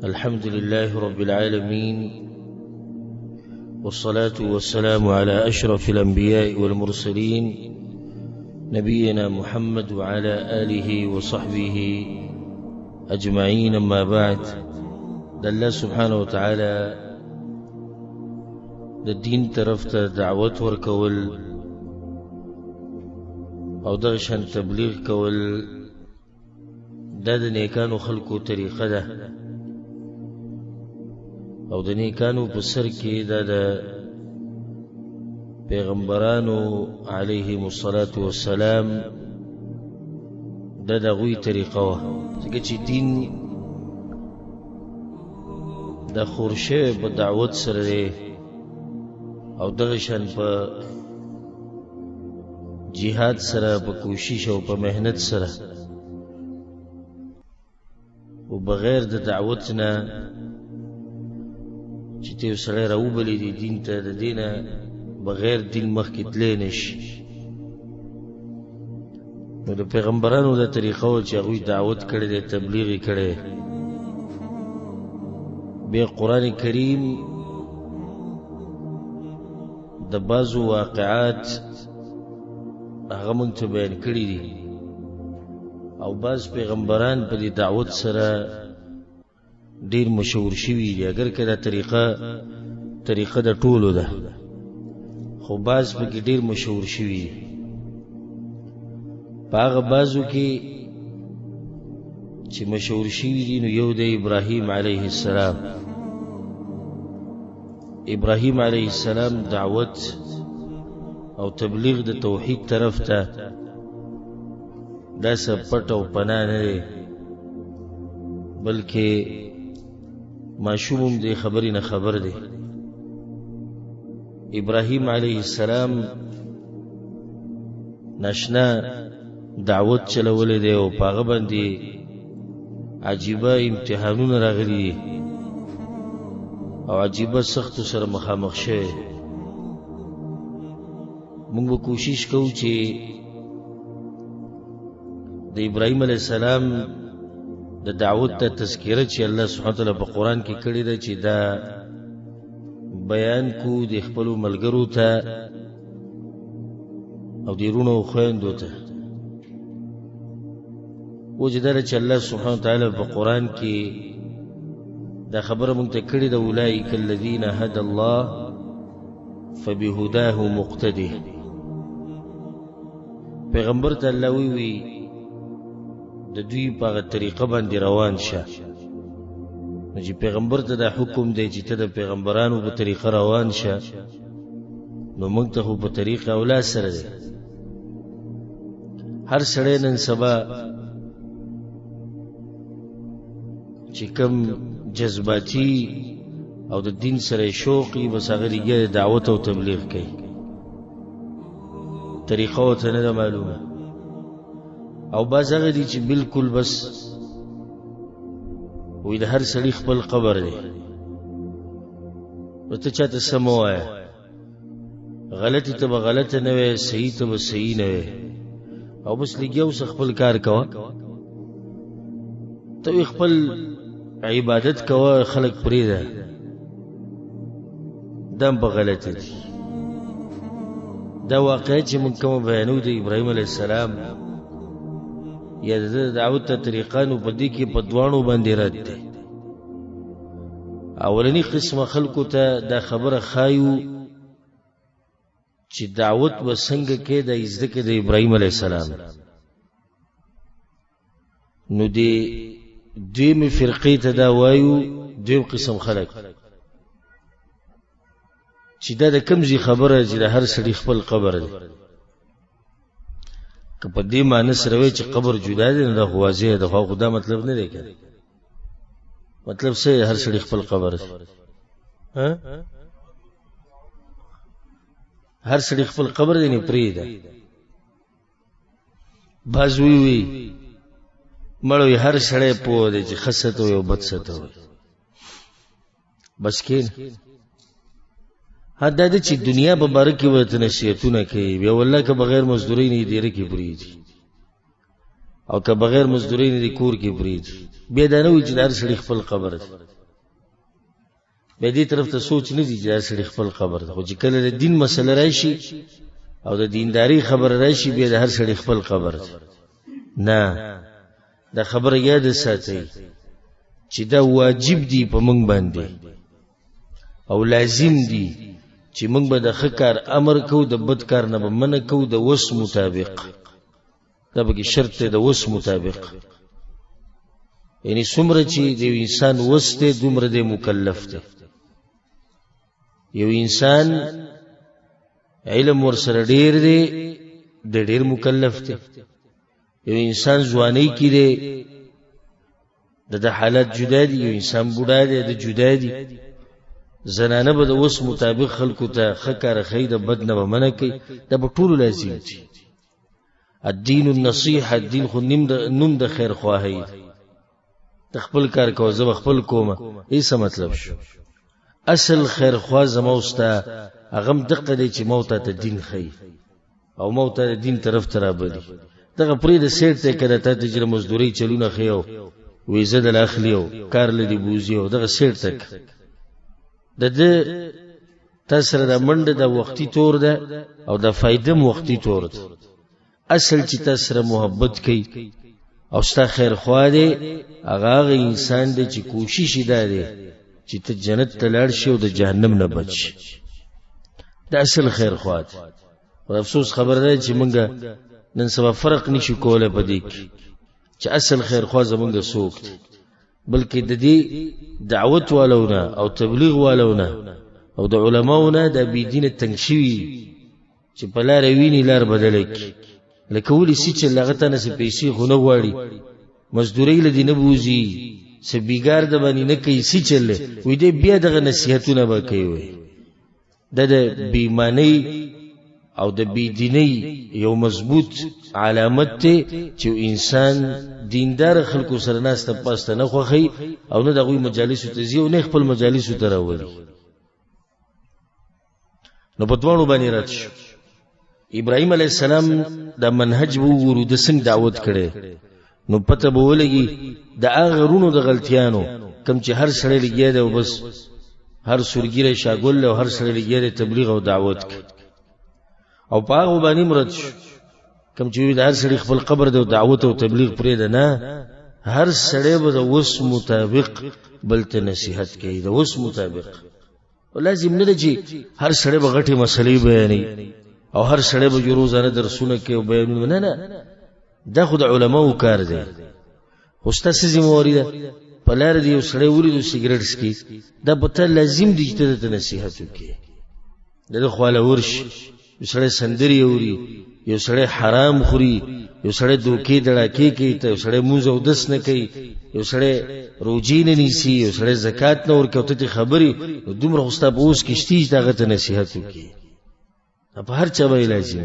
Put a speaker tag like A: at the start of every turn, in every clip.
A: الحمد لله رب العالمين، والصلاة والسلام على أشرف الأنبياء والمرسلين نبينا محمد وعلى آله وصحبه أجمعين. أما بعد، الله سبحانه وتعالى الدين طرف ته دعوت ورکول او دغشان تبلیغ کول دا د نیکانو خلقو طریقه ده او د نیکانو په سر کې دا د پیغمبرانو علیهم الصلاة والسلام دا دغوی طریقه وه، ځکه چې دین د خورشه په دعوت سره دی او دغشان په جهاد سره، په کوشش او په مهنت سره او بغیر د دعوت نه چې ته سره راوبلی دی دین ته، د دینه بغیر دین مخکې تللی نشي. نو د پیغمبرانو د طریقه و چې هغوی دعوت کړی دی، تبلیغ یې کړی. بیا قرآن کریم د بعضو واقعات هغه موږ ته بیان کړي دي او بعض پیغمبران په دې دعوت سره ډیر مشهور شوي دي. اگر که دا طریقه د ټولو ده، خو بعض پکې ډیر مشهور شوي دي. په هغه بعضو کې چې مشهور شوي دي نو یو د ابراهیم علیه السلام. ابراهیم علیه السلام دعوت او تبلیغ د توحید طرف ته دا څه پټ او پناه نه دی، بلکې ماشوم هم دې خبرې نه خبر دی. ابراهیم علیه السلام ناشنا دعوت چلولی دی او په هغه باندې عجیبه امتحانونه راغلي دي او عجیبه سختو سره مخامخ شوی. موږ به کوشش کوو چې د ابراهیم علیه السلام د دعوت ته تذکره چې الله سبحانه وتعالی په قرآن کې کړې ده چې دا بیان کو د خپلو ملګرو ته او د وروڼو او خویندو ته. وجه دا ده چې الله سبحانه وتعالی په قرآن کې دا خبره موږ ته کړې ده، اولئک الذین هدى الله فبهداه مقتده. پیغمبر ته الله وی د دوی په طریقه باندې روان شه. نو چې پیغمبر ته دا حکم دی چې ته د پیغمبرانو په طریقه روان شه، نو موږ ته خو په طریقه اولاد سره دی. هر سړی نن سبا چې کم جذباتی او د دین سره شوقي، بس هغه لګیا دعوت او تبلیغ کوي، طریقه ورته نه ده معلومه. او بعض هغه دي چې بالکل بس وایي د هر سړي خپل قبر دی، نو ته چاته څه مه وایه، غلطي ته به غلطه نه وایې، صحیح ته به صحیح نه وایې، او بس لګیا اوسه خپل کار کوه. ته خپل عبادت کوه، خلق پرېږده، دا په غلطه دي. دا واقعه چې موږ کومه بیانو د ابراهیم علیه السلام یا د دعوت ته طریقه، نو په دې کې په دواړو باندې رد دی. اولنی قسمه خلکو ته دا خبره ښایو چې دعوت به څنګه کې د زده کې د ابراهیم علیه السلام. نو د دویمې فرقې ته دا وایو، دویم قسم خلک چې دا د کوم ځای خبره چې د هر سړي خپل قبر دی. که په دې معنی سره وایي چې قبر جدا دی، نو دا خو واضح ده، خو دا مطلب نه دی. که مطلب څه هر سړي خپل قبر دی، هر سړي خپل قبر دی، نه پرېږده. بعض وی مړوي هر سړی پوه دی چې ښه څه ته وایي او بد څه ته وایي. بس کښېنه. دا ده چې دنیا په باره کې ورته نصیحتونه کوي، بیا والله که بغیر مزدورۍ نه یې ډېره کې پرېږدي. او که بغیر مزدوري نه کور کې برید بیا دا نه وي چې هر سړي خپل قبر دی به دې طرف ته سوچ نه دی چې هر سړي خپل قبر دی خو چې کله د دین مسله راشي او د دینداری خبر راشي بیا د هر سړي خپل قبر دی نه دا خبره یاد ساتئ چې دا واجب دی په موږ باندې او لازم دی چې موږ به د ښه کار امر کوو د بد کار نه به منع کوو د وس مطابق دا به شرط دی د وس مطابق یعنی څومره چې د انسان وس دی دومره دی مکلف دی یو انسان علم ورسره ډیر دی د ډیر مکلف دی یو انسان ځواني کې دی د حالت جدا دي یو انسان بوډا دی د جدا دي زنانه به د وس مطابق خلکو ته خکر خید بد نه منع کوي دا به ټول لازم دي الدين النصيحه الدين خو نوم د خیر خواهی تخپل کار کو زو خپل کومه ایسه مطلب شو اصل خیر خوا زما اوستا اغم دقه دی چې موت ته دین خي او موت ته دین طرف ترابلی دغه پرې د سیټ ته کده ته تجر مزدوري چلونه خيو ویزه د اخلیو کار لدی بوزیو دغه سیټ تک د تاسو د منډه د وختي تور ده او د فائدم وختي تور ده اصل چې تاسو محبت کوي او ستا خیر خوا دی هغه انسان دی چې کوشش دی چې ته جنت ته لاړ شې او د جهنم نه بچ د اصل خیر خوا دی او افسوس خبر ده چې مونږه نن سبا فرق نشو کوله په دې کې چې اصل خیر خوا زمونږه سوق دی بلکې د دې دعوت والونه او تبلیغ والونه او د علماونه د بيدین تنشوي چې په لار ویني لار بدل کی لکه ولې چې لغته نه پیسې غونه غواړي مزدوري له دینه بوزي سبيګار د باندې نه کوي چې چله وې دې بیا دغه نصيحتونه وکوي د بیمانی او د بيدینی یو مضبوط علامت ته چې انسان دیندار خلکو سره ناسته پاسته نه خوخي او نه دغه مجالس ته زیو نه خپل مجالس ته راوړي نو په دوانو باندې راځي ابراهيم عليه السلام د منهج وو ورود څنګه دعوت کړي نو پته به ولګي د هغه رونو د غلطیانو کم چې هر سړی لګي دی او بس هر سورګیره شاګول او هر سړی لګي دی تبلیغ او دعوت کوي او پاغه باندې مراد کم چې د هر سړي خپل قبر د دعوت او تبلیغ پرې ده نه هر سړی به د وس مطابق بلته نصيحت کوي د وس مطابق ولازم نه چې هر سړی به غټي مسلې بیانې او هر سړی به روزانه درسونه کوي او بیانونه نه دا خو د علماو کار دی خو ستاسو ذمہواری ده په لار دی یو سړی ولیدو سیګریټ سکي دا به ته لازم دي چې ته نصيحت وکړي دغه خواله ورش یو سړی سندري اوري یو سړی حرام خوري یو سړی دوکې دړاکې کوي ته یو سړی موزه او دس نه کوي یو سړی روجي نه نیسي یو سړی زکات نه ورکوي ته خبري دومره خوستا به اوس کشتي دغه ته نصيحت وکړي په هر چا به لازم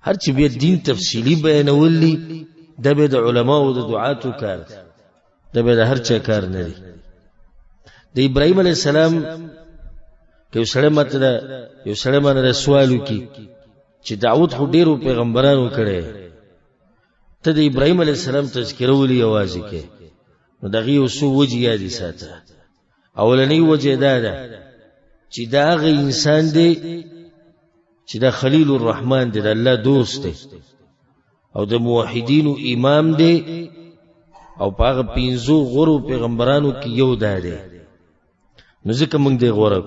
A: هر چې بیا دین تفصیلی بیانولي د به د علما او د دعاتو کار د به د هر چا کار نه دی د ابراهيم عليه السلام یو سړی ماته یو سړی باندې سوالو کی چې دعوت خو ډیرو پیغمبرانو کړي ته د ابراهيم عليه السلام تذکره ولي आवाज کې نو دغه یو سو وجه یادی ساته اولنی وجه دا ده چې دا غي انسان دی چې دا خلیل الرحمن دی د الله دوست دی او د موحدینو امام دی او پاغه پینزو غورو پیغمبرانو کې یو ده دی نو ځکه موږ دی غوړو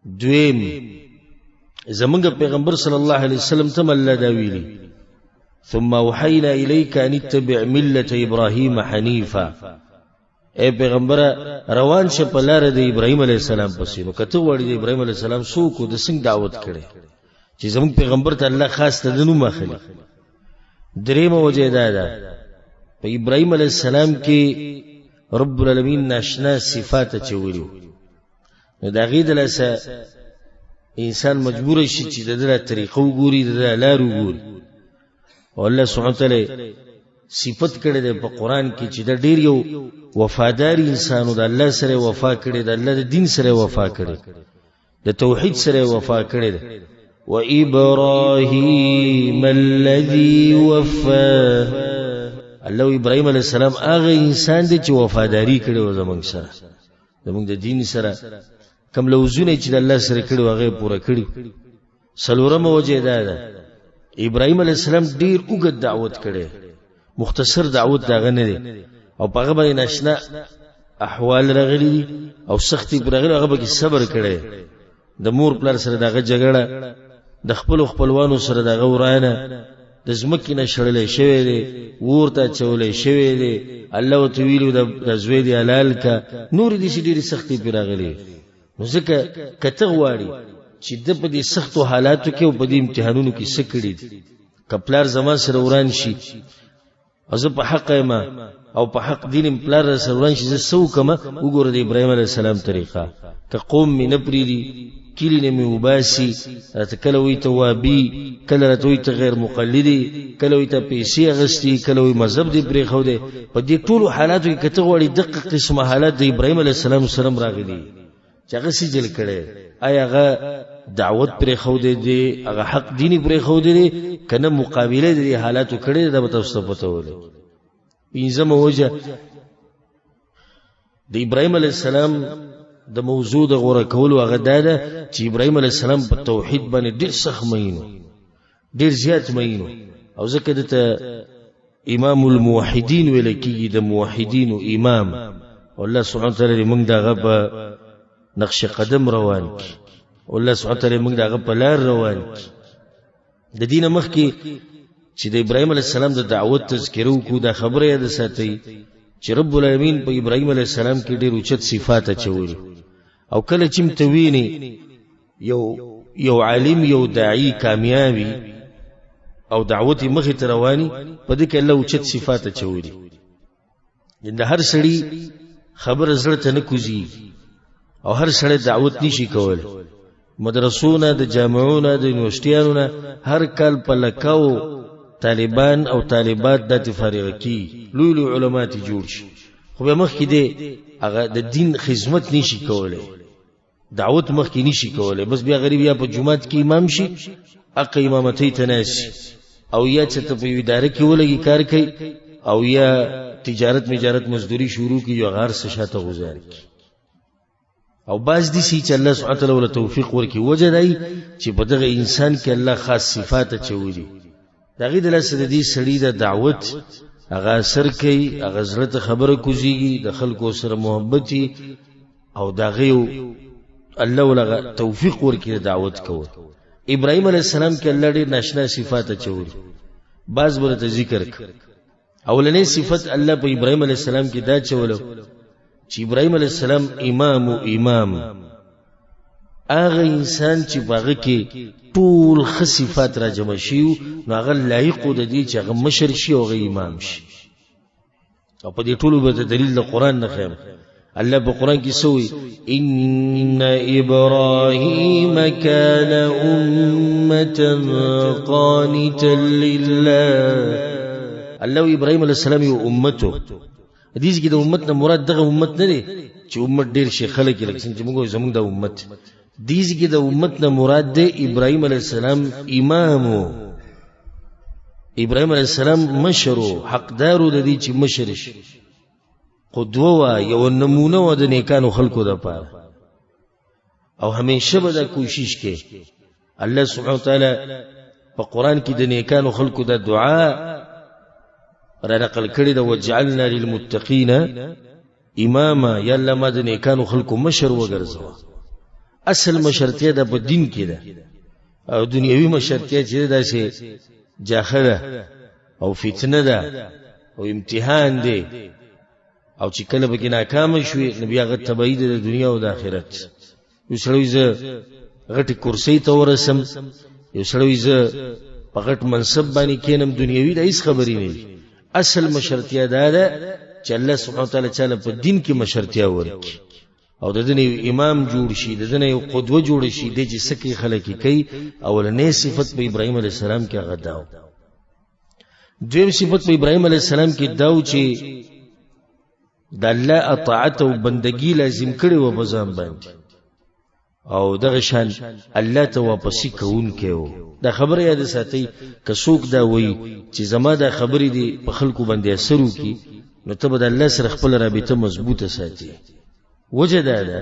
A: دویم زمونږ پیغمبر صلی الله علیه وسلم ته الله دا ویلي ثم وحينا اليك ان اتبع مله ابراهيم حنيفا اے پیغمبر روان شه په لار د ابراهيم عليه السلام پسې نو کته وړي د ابراهيم عليه السلام سو کو د څنګه دعوت کړي چې زمونږ پیغمبر ته الله خاص ته دنو مخلي دریم وجه ده په ابراهيم عليه السلام کې رب العالمین ناشنا صفات چويلو نو دا غید لسه انسان مجبور شي چې دغه طریقو ګوري دغه لارو ګوري او الله سبحانه وتعالى صفت کړي د په قران کې چې د ډیر یو وفادار انسانو د الله سره وفا کړي د الله د دین سره وفا کړي د توحید سره وفا کړي و ابراهیم الذی وفا الله ابراهيم عليه السلام هغه انسان دی چې وفاداری کړي و زمونږ سره زمونږ د دین سره کوم لوزونه چې د الله سره کړي هغه پوره کړي سلورم وجه ده ابراهيم عليه السلام ډیر اوږد دعوت کړي مختصر دعوت داغه نه دی او په هغه باندې ناشنا احوال راغلي او سختي راغلي هغه به صبر کړي د مور پلار سره دغه جګړه د خپلوانو سره دغه ورانه د زمکې نه شړلې شوی دی ورته چولې شوی دی الله وتعالى د زوی دی حلال کا نور دي چې ډېری سختي پیراغلي نو ځکه کته غواړي چې د په دې سختو حالاتو کې او په دې امتحانونو کې سکړي کپلار زما سره وران شي او زه په حق ما او په حق دین پلار سره وران شي زه سو کما وګوره د ابراهيم عليه السلام طریقه که قوم می نپریدي کلی نه می وباسي کله وی توابي کله وی ته غیر مقلدي کله وی ته پیسې اغستی کله وی مذهب دی پرې خو دی په دې ټولو حالاتو کې کته وړي دقیق قسمه حالات د ابراهيم عليه السلام سره راغلي چې هغه سجل کړي آیا هغه دعوت پرې خو دی هغه حق دیني پرې خو دی کنه مقابله دي حالاتو کړي دا به تاسو ته پته ولې پنځمه وجه د ابراهيم عليه السلام د موضوع د غوړه کول هغه ده چې ابراهيم عليه السلام په توحید باندې ډېر سخت مینو ډېر زیات مینو او ځکه دته امام الموحدین ویل کیږي د موحدین او امام الله سبحانه وتعالى موږ دغه په نقش قدم روان کی الله سبحانه وتعالى موږ دغه په لار روان کی د دین مخ کې چې د ابراهيم عليه السلام د دعوت تذکرو کو د خبره یاد ساتي چې رب العالمین په ابراهيم عليه السلام کې ډېر اوچت صفات اچولي او کله چې متویني یو عالم یو داعی کامیابی او دعوت مخې ته رواني په دې کې الله اوچت صفات اچولي د هر سړي خبر زړه ته نه کوزي او هر سړی دعوت نشي کول مدرسونه د جامعونه د یونیورسيټیانو هر کال په لکاو طالبان او طالبات د فارغ کی لولو علماء جوړ شي خو به مخ کې دی هغه د دین خدمت نشي کولای دعوت مخ کې نشي کولای بس بیا غریب یا په جمعات کې امام شي اقا امامتي تناسي او یا چې ته په اداره کې ولګي کار کوي او یا تجارت مزدوري شروع کی یو غار څه شاته گزار کی او باز دي چې الله سبحانه وتعالى ول توفیق ورکي وجدای چې په دغه انسان کې الله خاص صفات چوي دغه د لسه د دې سړي د دعوت هغه سر کوي هغه زړه خبره کوزيږي د خلکو سره محبتي او دغه الله ولغه توفیق ورکړي دعوت کوي ابراهيم عليه السلام کې الله ډېر ناشنا صفات چوي بعض ورته ذکر اولنې صفت الله په ابراهيم عليه السلام کې دا چولو چې ابراهيم عليه السلام امام هغه انسان چې باغه کې ټول خصيفات را جمع شيو نو هغه لایق د دې چې هغه مشر شي او هغه امام شي او په دې ټولو به دلیل د قران نه خیم الله په قران کې سوې ان ابراهيم كان امه قانتا لله الله ابراهيم عليه السلام یو امته حدیث کې د امت نه مراد دغه امت نه دی چې امت ډیر شي خلک لکه څنګه موږ زموږ د امت دیز کې د امت نه مراد دی ابراهيم عليه السلام امامو ابراهيم عليه السلام مشرو حقدارو د دې چې مشر شي قدوه وا یو نمونه و د نیکانو خلکو د پاره او همیشه به د کوشش کې الله سبحانه وتعالى په قران کې د نیکانو خلکو د دعا را نقل کړی د وجعلنا للمتقین اماما یلا ما د نیکانو خلکو مشر وګرځوا اصل مشرتیه د په دین کې ده او دنیوي مشرتیه چې ده سه جاهله او فتنه ده او امتحان دی او چې کله به کې ناکام شوي نبی هغه تبعید د دنیا او د آخرت یو سړی ز غټي کرسي ته ورسم یو سړی ز په غټ منصب باندې کینم دنیوي د هیڅ خبرې نه اصل مشرتیه ده چې الله سبحانه وتعالى چاله په دین کې مشرتیه ورکړي او د دې امام جوړ شي د دې یو قدوه جوړ شي د چې سکه خلک کوي اولنې صفت په ابراهيم عليه السلام کې هغه داو دویم صفت په ابراهيم عليه السلام کې داو چې د الله اطاعت او بندگی لازم کړي و بزام باندې او دغه شان الله ته واپسی کوونکی و. دا خبره یاد ساتئ که څوک دا وایي چې زما دا خبرې دي په خلکو باندې اثر وکړي نو ته به د الله سره خپل رابطه مضبوطه ساتي. وجه دا ده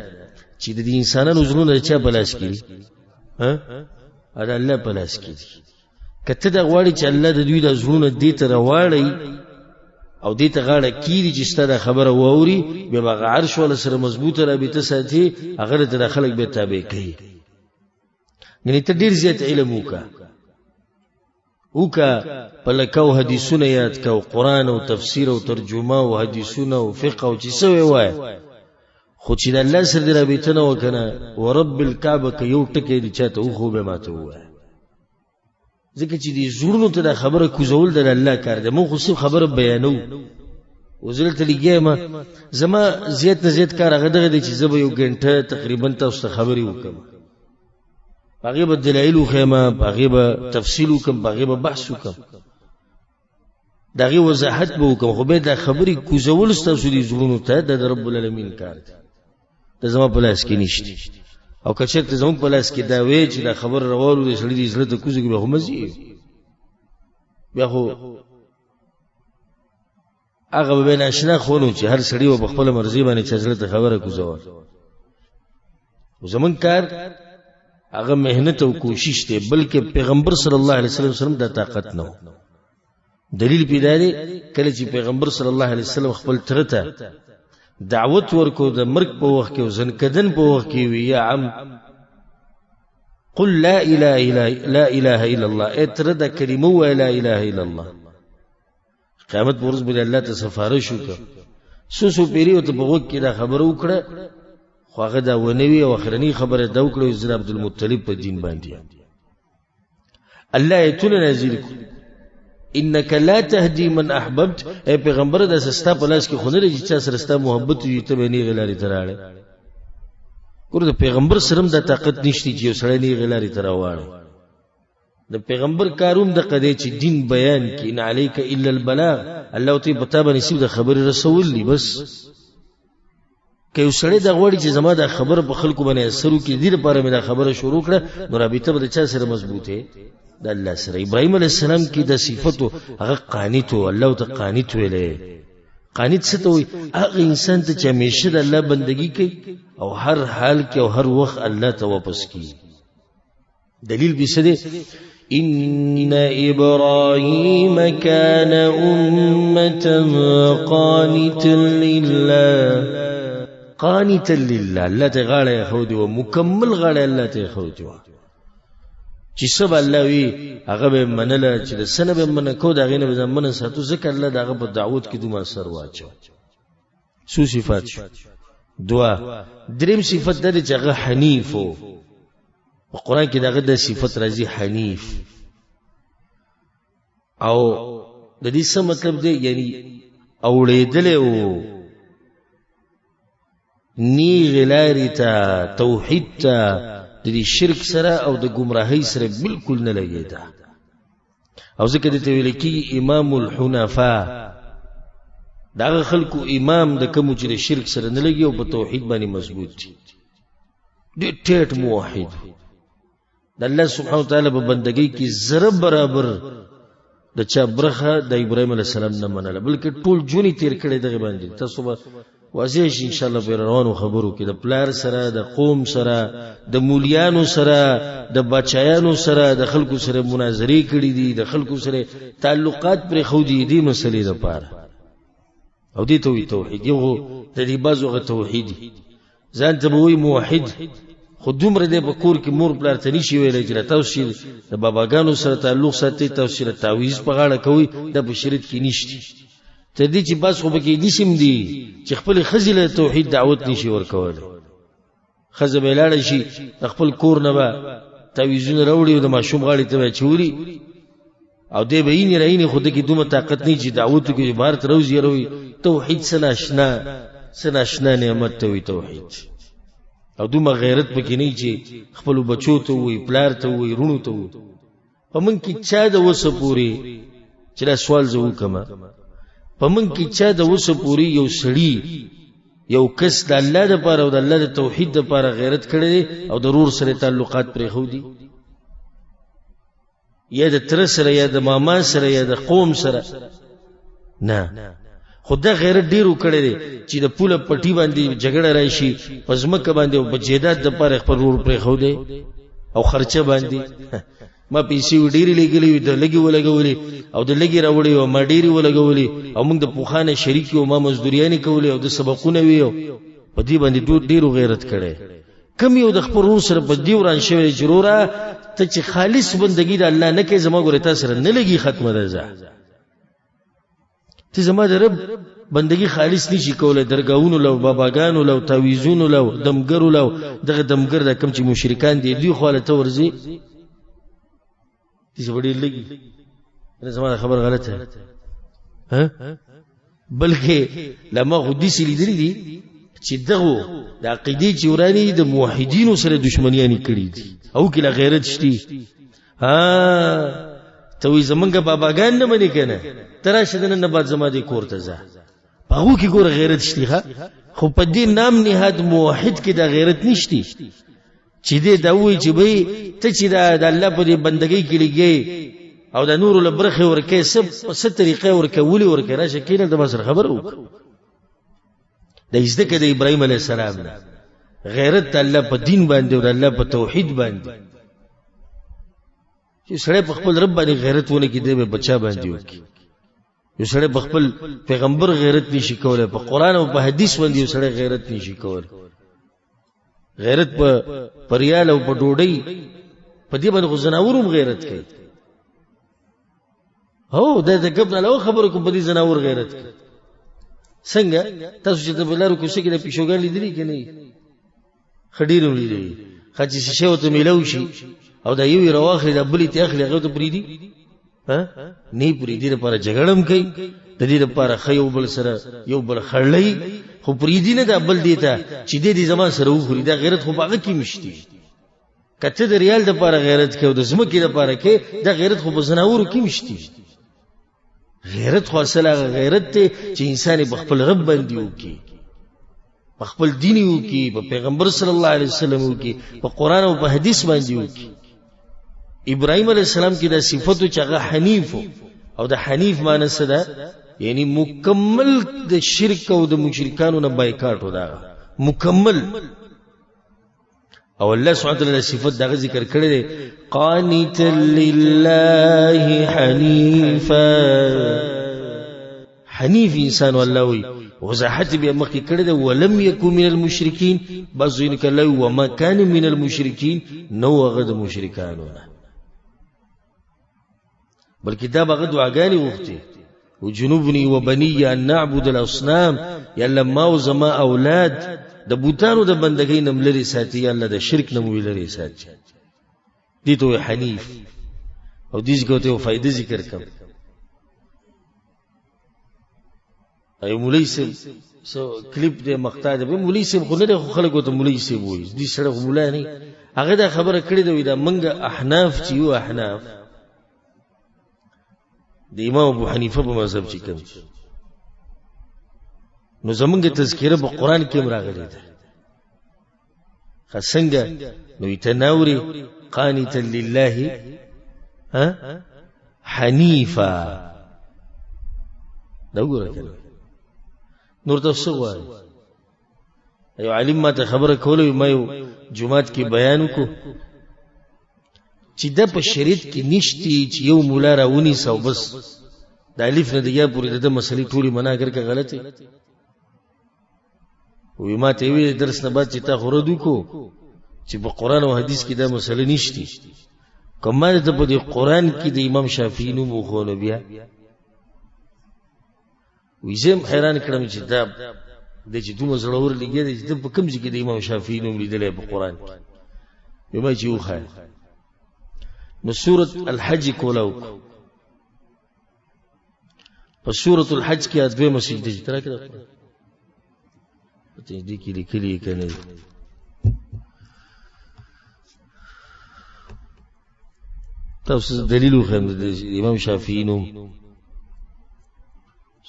A: چې د انسانانو زړونه چا په لاس کې دي؟ دا الله په لاس کې دي. که ته دا غواړې چې الله د دوی د زړونه دې ته راواړی او دې ته غاړه کیږي چې ستا دا خبره واوري بیا به هغه عرش والا سره مضبوطه رابطه ساتي هغه ته د خلک به تابع کوي. یعنې ته ډېر زیات علم وکړه په لکو حدیثونه یاد که او قرآن او تفسیر او ترجمه او حدیثونه او فقه او چې څه ووایه خو چې د الله سره دې رابطه نه وکنه ورب الکعبه که یو ټکی دې چاته وښو بیا ماته ووایه. ځکه چې دې زړونو ته دا خبره کوزول د الله کار دی. موږ خو صرف خبره بیانو او زه دلته لګیا زما زیات نه زیات کار هغه دغه دی چې زه به یو ګنټه تقریبا تاسو ته خبرې وکړم، په هغې به دلایل وښیم، په هغې به تفصیل وکړم، په هغې به بحث وکړم، د هغې وضاحت به وکړم. خو بیا دا خبرې کوزول ستاسو دې زړونو ته دا د رب العالمین کار دی، دا زما په لاس کې نشته. او که چېرته زموږ په لاس کې دا وی چې دا خبر راوالو د سړي دې زړه ته کوزه کړي بیا خو مزي بیا خو هغه به بیا ناشنا خو نو چې هر سړي به په خپله مرضي باندې چا زړه ته خبره کوزول. خو زموږ کار هغه محنت او کوشش دی، بلکې پیغمبر صلی الله علیه وسلم دا طاقت نه و. دلیل پې دا دی کله چې پیغمبر صلی الله علیه وسلم خپل تره ته دعوت ورکو د مرګ په وخت کې او زنکدن په وخت کې وی یا عم قل لا اله الا الله، ای تره دا کلمه ووایه لا اله الا الله. قیامت په ورځ به الله ته سفارش وکړه، څو پیري ورته په غوږ کې دا خبره وکړه خو هغه دا ونه وي او اخرنۍ خبره دا وکړه چې زه د عبدالمطلب په دین باندې یم. الله ایتونه نازل کړو انک لا تهدی من احببت، ای پیغمبر دا سستا په لاس کې خو نه دی چې چا سره ستا محبت وي ته به نیغې لارې ته راړې. ګوره د پیغمبر سره هم دا طاقت نشته چې یو سړی نیغې لارې ته راواړی. د پیغمبر کار هم دغه دی چې دین بیان کړي، ان علیک الا البلاغ، الله ورته په تا باندې صرف د خبرې رسول دي بس. که یو سړی دا غواړي چې زما دا خبره په خلکو باندې اثر وکړي دې لپاره مې دا خبره شروع کړه نو رابطه به د چا سره مضبوطه د الله سره. ابراهیم علیه السلام کې د صفتو هغه قانت و، الله ته قانت ویلې. قانت څه ته وایي؟ هغه انسان ته چې همیشه د الله بندګي کوي او هر حال کې او هر وخت الله ته واپس کوي. دلیل به څه دی؟ ان ابراهیم کان امة قانتا لله، قانتا لله، الله ته غاړه خو دی او مکمل غاړه الله ته خو دی چې سب الله وی هغه به منله چې د سنه به من کو دا غینه به زمونه ساتو ذکر الله دغه په دعوت کې دوه اثر واچو. سو صفات شو. دعا دریم صفت د چې هغه حنیف او قرآن کې دغه د صفت راځي حنیف. او د دې څه مطلب دی؟ یعنی اوړېدل او نیغ لارې ته توحید ته د دې شرک سره او د گمراهۍ سره بالکل نه لګېده. او ځکه دې ته ویل کېږي امام الحنفاء، دغه خلکو امام د کومو چې د شرک سره نه لګي او په توحید باندې مضبوط دي، ډېر ټیټ موحد د الله سبحانه وتعالی په بندګۍ کې ذره برابر د چا برخه د ابراهیم علیه السلام نه منله، بلکې ټول ژوند یې تېر کړی دغه باندې. تاسو به واضح شي انشاءالله په روانو خبرو کې د پلار سره، د قوم سره، د مولیانو سره، د بچایانو سره، د خلکو سره مناظرې کړي دي، د خلکو سره تعلقات پرې ښودي دي مسلې دپاره. او دې ته وایي توحید. یو د دې بعضو هغه توحید ځان ته به وایي موحد، خو دومره دی په کور کې مور پلار ته نشي ویلی چې تاسو د باباګانو سره تعلق ساتئ، تاسو د تعویض په غاړه کوئ، دا په شریعت کې نشته. تر دې چې بس خو پکې داسې دي چې خپلې ښځې له توحید دعوت نشي ورکولی. ښځه به یې لاړه شي د خپل کور نه به تعویضونه راوړي او د ماشوم غاړې ته به اچولي او دی به یینې راینې، خو ده کې دومره طاقت نه چې دعوت وکړي بهر ته روزي یې توحید څه ناشنا نعمت ته وایي توحید. او دومره غیرت پکې نه چې خپلو بچو ته ووایي، پلار ته ووایي، رونو ته ووایي. په موږ کې چا د اوسه پورې چې دا سوال زه وکړم، په موږ کې چا د اوسه پورې یو سړي یو کس د الله دپاره او د الله د توحید دپاره غیرت کړی دی او د رور سره تعلقات پرېښودي، یا د تره سره یا د ماما سره یا د قوم سره نه. خو دا غیرت ډېرو کړی دی چې د پوله پټي باندې جګړه راشي، په ځمکه باندې او په جیداد دپاره خپل رور پرېښودی او خرچه باندې ما پیسې ډېرې لګېلې وي، د لږې ولګولې او د لږې راوړې او ما ډېرې ولګولې او موږ د پوخانه شریک یو، ما مزدوریانې کولې او د سبقونه وي، په دې باندې ډېرو غیرت کړی. کم یو د خپل رور سره په دې وران شوی چې وروره ته چې خالص بندګي د الله نه کوې، زما ګورې تا سره نه لګي، ختمه ده. ځه ته زما د رب بندگی خالص نشي کولای، درګاونو لو، باباګانو لو، تعویذونو لو، دمګرو لو. دغه دمګر د کم چې مشرکان دي دوی خو له ته ورځي، دې وړي لګي. زما خبر غلطه ها، بلکې لما حدیث لیدلی دي چې دغه د عقیدې چورانی د موحدینو سره دښمنیانی کړی دي او کله غیرت شتي. ها ته وي زمونږ باباګان نه منې کنه، ترا شدن نه بعد زما دې کور ته ځه، هغه کې ګور غیرت شتي. ها خو په دې نام نهاد موحد کې د غیرت نشتی چې دې دا وایي چې به ته چې د الله په دې بندګۍ کې لګي او د نور له برخه ورکه څه طریقې ورکه ولي ورکه راشه کینه د بسر خبر وک. د ازدکه د ابراهيم عليه السلام غیرت الله په دین باندې او الله په توحید باندې چې سړی په خپل رب باندې غیرت ونه کې دی به بچا باندې وکي. یو سړی په خپل پیغمبر غیرت نشي کولای، په قران او په حدیث باندې یو سړی غیرت نشي کولای. غیرت په پریال او په ډوډۍ په دې باندې غزناورم غیرت کوي. هو دا د قبل له خبرو کوم په دې زناور غیرت کوي. څنګه تاسو چې د بلارو کوڅه کې د پیشوګان لیدلی کې نه خډیرم لیدلی خاصه شیشه وته میلو شي او دا یو رواخه د بلې ته اخلي هغه ته پریدي ها نه پریدي لپاره جګړم کوي، د دې لپاره خيو بل سره یو بل خړلې خو پریدي نه د بل دیتا چې دې زما سره وخوري. دا غیرت خو باغ کې مشتي کته د ریال د لپاره غیرت کوي، د زمکه د لپاره کې دا غیرت خو بزناور کې مشتي. غیرت خو اصله غیرت ته چې انسان په خپل رب باندې وکي، په خپل دین وکي، په پیغمبر صلی الله علیه وسلم وکي، په قران او په حدیث باندې وکي. ابراهيم عليه السلام کې دا صفته چې هغه حنیف او د حنیف معنی څه ده؟ یعنی مکمل د شرک او د مشرکانو نه بایکاټ و، دا مکمل. او الله سبحانه وتعالى صفات دا ذکر کړی دی قانت لله حنیفا. حنیف انسان والله وی وضاحت به مخکې کړی دی ولم یکن من المشرکین، بعض یې کله وما کان من المشرکین، نو هغه د مشرکانو نه، بلکې دا هغه دعاګانې وغوښتې وجنوبني وبني ان نعبد الاصنام، یا الله ما او زما اولاد د بوتانو د بندګۍ نم لري ساتي، یا الله د شرک نم لري ساتي. دي ته حنیف او دې څه او فائدې ذکر کوم. ایو مولوی صاحب سو کلیپ دې مقطع دې مولوی صاحب خو نه خلکو ته مولوی صاحب وایي، دې سره مولا نه هغه دا خبره کړې ده دا منګه احناف چې یو احناف د امام ابو حنیفه په مذهب چې کوم نو زمونږ تذکره په قران کې راغلي ده. خاصنګ نو یتناوري قانتا لله ها حنیفا دا وګوره نور تاسو وایي. ایو عالم ما ته خبره کوله ما یو جمعات کې بیان وکړو چې د په شریعت کې نشتی چې یو مولا راونی سو بس د الف نه دیګه پوری د مسلې ټولي مناګر کې غلطه وي. ما ته وی درس نه بعد چې تا خوردو کو چې په قران او حدیث کې دا مسله نشتی، کومه ته په قران کې د امام شافعي نو مخونه بیا ویزم حیران کړم چې دا د چې دومره زړور لګي د په کوم ځای کې د امام شافعي نوم لیدل په قران کې یما چې وخا نو سورۃ الحج کولاو په سورۃ الحج کې ادوی مسجد دي تر کې ته دې کې لیکلي کنه تاسو دلیل خو د امام شافعي نوم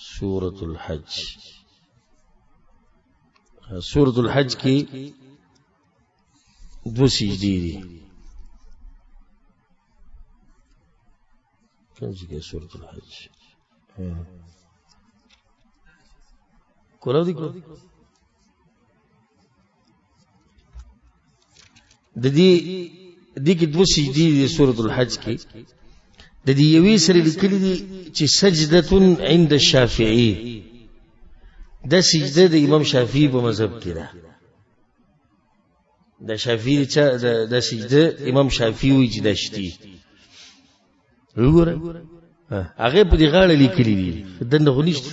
A: سورة الحج سورۃ الحج کې دو سجدي دي. کوم ځای سورۃ الحج کولاو دي کو د دې کې دو سجدي دي سورۃ الحج کې. د دې یوې سره لیکلي دي چې سجدتون عند الشافعي، دا سجده د امام شافعي په مذهب کې ده. د شافعي چې د سجده امام شافعي وی چې دشتي وګوره هغه په دې غاړه لیکلي دي، دنه غنښت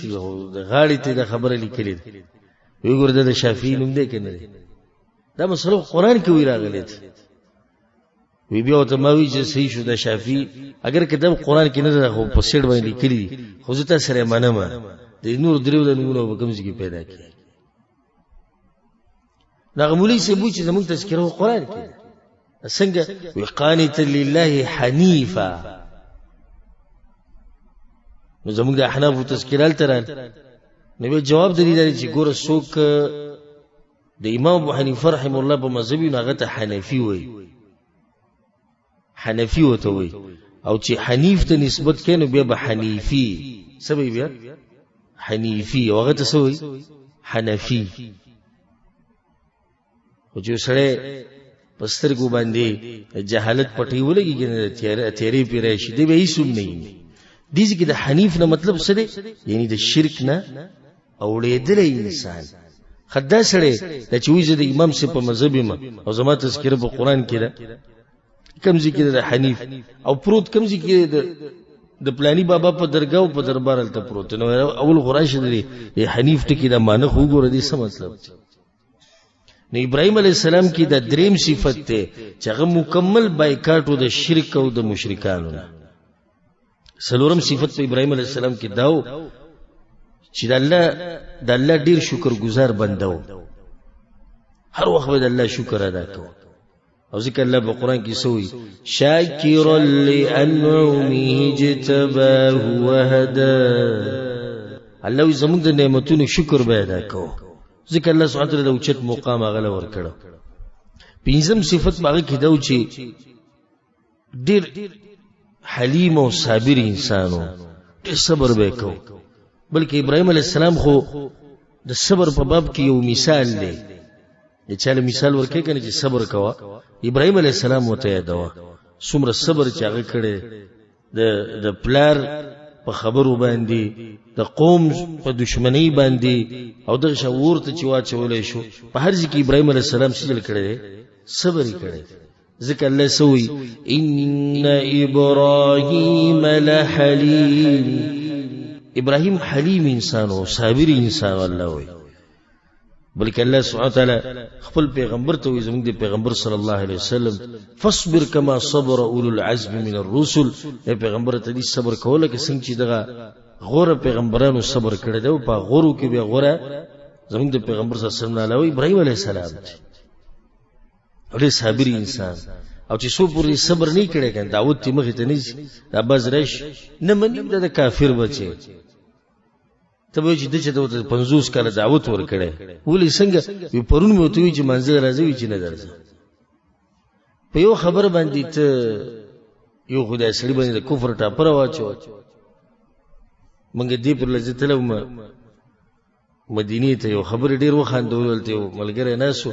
A: د غاړې ته د خبره لیکلي ده. وګوره د شافعي نوم دی کنه، دا مسله قرآن کې وی راغلی ده. وی بیا ته ما وی چې صحیح شو د شافعي اگر کتاب قرآن کې نه ده خو په سیډ باندې لیکلي دي، خو زه تاسو سره منم د نور دریو د نمونه په کوم ځای کې پیدا کړي. دا مولوی سی بو چې زموږ تذکره قرآن کې څنګه وقانت لله حنیفا، نو زموږ د احناف تذکره تران نو جواب دی چې ګوره څوک د امام ابو حنیفه رحم الله په مذهب یې هغه ته حنفي وای، حنفي وته وای، او چې حنیف ته نسبت کینو بیا به حنیفي سبب بیا حنیفی او هغه ته سوی حنفی. او چې سره پسترګو باندې جهالت پټي ولګي کنه تیری پیرې شي دی به هیڅ نه وي. دې کې د حنیف نه مطلب څه دی؟ یعنی د شرک نه اوړېدل انسان خدا سره د چويزه د امام سي په مذهب ما او زما تذکره په قران کې ده کوم ذکر د حنیف او پروت کوم ذکر د پلانی بابا په درگاو په دربار ته پروت نو اول غراش دی حنیف ټکی دا معنی خو ګور دي څه مطلب نو ابراهيم عليه السلام کی دا دریم صفت ته چې هغه مکمل بایکاټو د شرک او د مشرکانو نه. سلورم صفت په ابراهيم عليه السلام کې داو چې د الله ډیر شکر گزار بندو، هر وخت د الله شکر ادا کوي. او ذکر الله په قران کې سوې شاکرا لانعمه اجتباه وهدا، الله زموږ د نعمتونو شکر به ادا کوو. ذکر الله سبحانه وتعالى د اوچت مقام غل ور کړو. پنځم صفت باغ کې دا و چې ډیر حلیم او صابر انسانو، ډیر صبر وکاو. بلکې ابراهيم عليه السلام خو د صبر په باب کې یو مثال دی. چاله مثال ورکې کنه چې صبر کوا، ابراهيم عليه السلام وته یادوا څومره صبر چې هغه کړي د پلار په خبرو باندې، د قوم په دشمنی باندې، او د شعور ته چې واچولې شو په هر ځکه ابراهيم عليه السلام سجل کړي، صبر کړي. ذکر الله سوي ان ابراهيم لحليم، ابراهيم حلیم انسان او صابر انسان الله وي. بلکې الله سبحانه وتعالى خپل پیغمبر ته زموږ د پیغمبر صلی الله علیه وسلم فاصبر كما صبر اولو العزم من الرسل، پیغمبر ته دې صبر کوله کې څنګه چې دغه غوره پیغمبرانو صبر کړی دی. په غورو کې به غوره زموږ د پیغمبر صلی الله علیه وسلم ابراهيم علیه السلام دی صابر انسان. او چې څو پوری صبر نه کړي کنه داوود تی مخ ته نه دا باز رش نه مني د کافر بچي ته به چې دغه 50 کاله دعوت ور کړي ولې څنګه وی پرون مې وته چې منځل راځي چې نه درځي په یو خبر باندې ته یو خدای سړي باندې د کفر ټاپر واچو. منګه دې پر لځتلو مدینه ته یو خبر ډیر وخاندول ته ملګری ناسو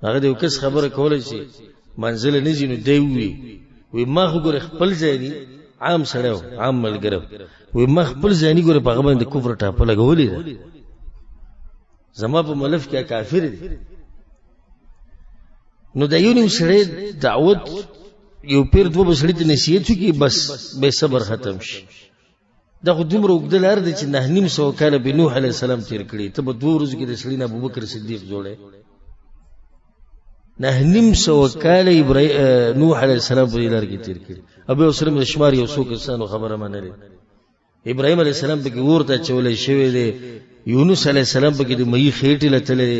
A: هغه د کس خبره کوله چې منزل نه جنو دی وی ما خو ګره خپل ځای دی عام سره عام ملګرو وی ما خپل ځای نه ګره په هغه باندې کفر ټاپه لګولې زما په ملف کې کافر دی. نو د یو نیم سره دعوت یو پیر دوه بسړي ته نصیحت وکي بس به صبر ختم شي. دا خو دومره اوږده لار دی چې 900 کاله به نوح علیه السلام تیر کړي، ته به 2 ورځې کې د سړي نه ابوبکر صدیق جوړې 900 کاله نوح علیه السلام په لار کې تیر کړي. ابو اسلم د شمار یو څو کسانو خبره منلې. ابراهيم علیه السلام په کې ورته چولې شوی دی، یونس علیه السلام په کې د مې خېټې لتلې،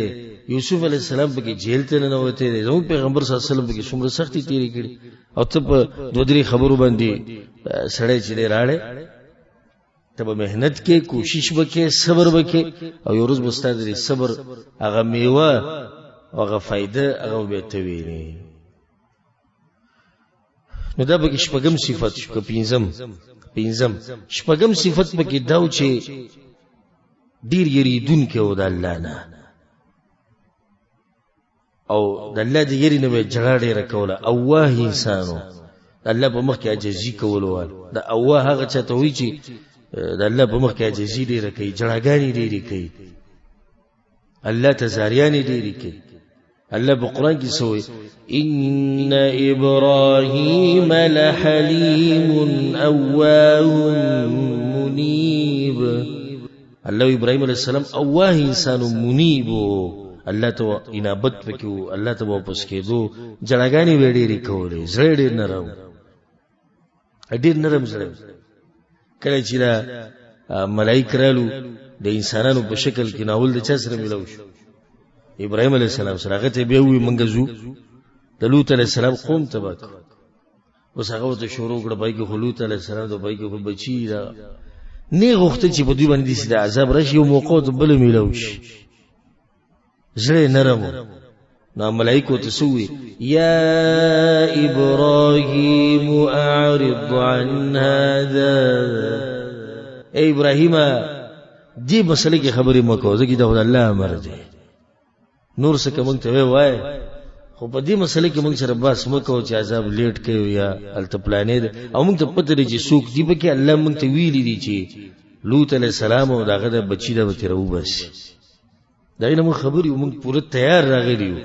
A: یوسف علیه السلام په کې جیل ته نه وته دی، زموږ پیغمبر صلی الله علیه وسلم په کې څومره سختي تیری کړي. او ته په دوه درې خبرو باندې سړی چې راړې ته به مهنت کې کوشش وکې صبر وکې او یو ورځ به ستا د صبر هغه میوه او هغه فایده هغه به ته وینې. نو دا به شپږم صفت شو. که پنځم شپږم صفت به کې داو چې ډیر یریدونکی و د الله نه او د الله د یری نه به جګړه ډیره کوله. اواه انسانو د الله په مخ کې عاجزي کولو د اواه هغه چاته وی چې د الله په مخ کې عاجزي ډیره کوي، جړاګانې ډیره کوي، الله ته زاریانې ډیره کوي. الله په قرآن کې سوې ان ابراهیم لحلیم اواه منیب. الله ابراهیم علیہ السلام اواه انسان منیب، الله ته انابت وکړو، الله ته واپس کېدو، جړاګانې وړې کولې، زړه ډېر نرم، ډېر نرم زړه. کله چې ملائکه رالو د انسانانو په شکل کې ناول د چا سره ملو شو؟ ابراهیم علیہ السلام سره. هغه ته به وی منګزو د لوط علیہ السلام قوم ته بک اوس هغه ته شروع کړ بای کې لوط علیہ السلام د بای کې بچی را نه غوښته چې په دوی باندې سید عذاب راشي او موقع ته بل ملو شي، زړه نرم. نو ملائکه ته سوې یا ابراهیم اعرض عن هذا، ای ابراهیم دې مسلې کې خبرې مکو، ځکه دا الله امر دی. نور څه کوم ته وای خو په دې مسلې کې موږ سره بس مکو چې عذاب لیټ کوي یا التپلانې او موږ ته پته لري چې څوک دی به کې الله موږ ته ویلي دي چې لوط علیہ السلام او داغه د بچی دا به تیرو بس دا نه موږ خبرې موږ پوره تیار راغلی یو.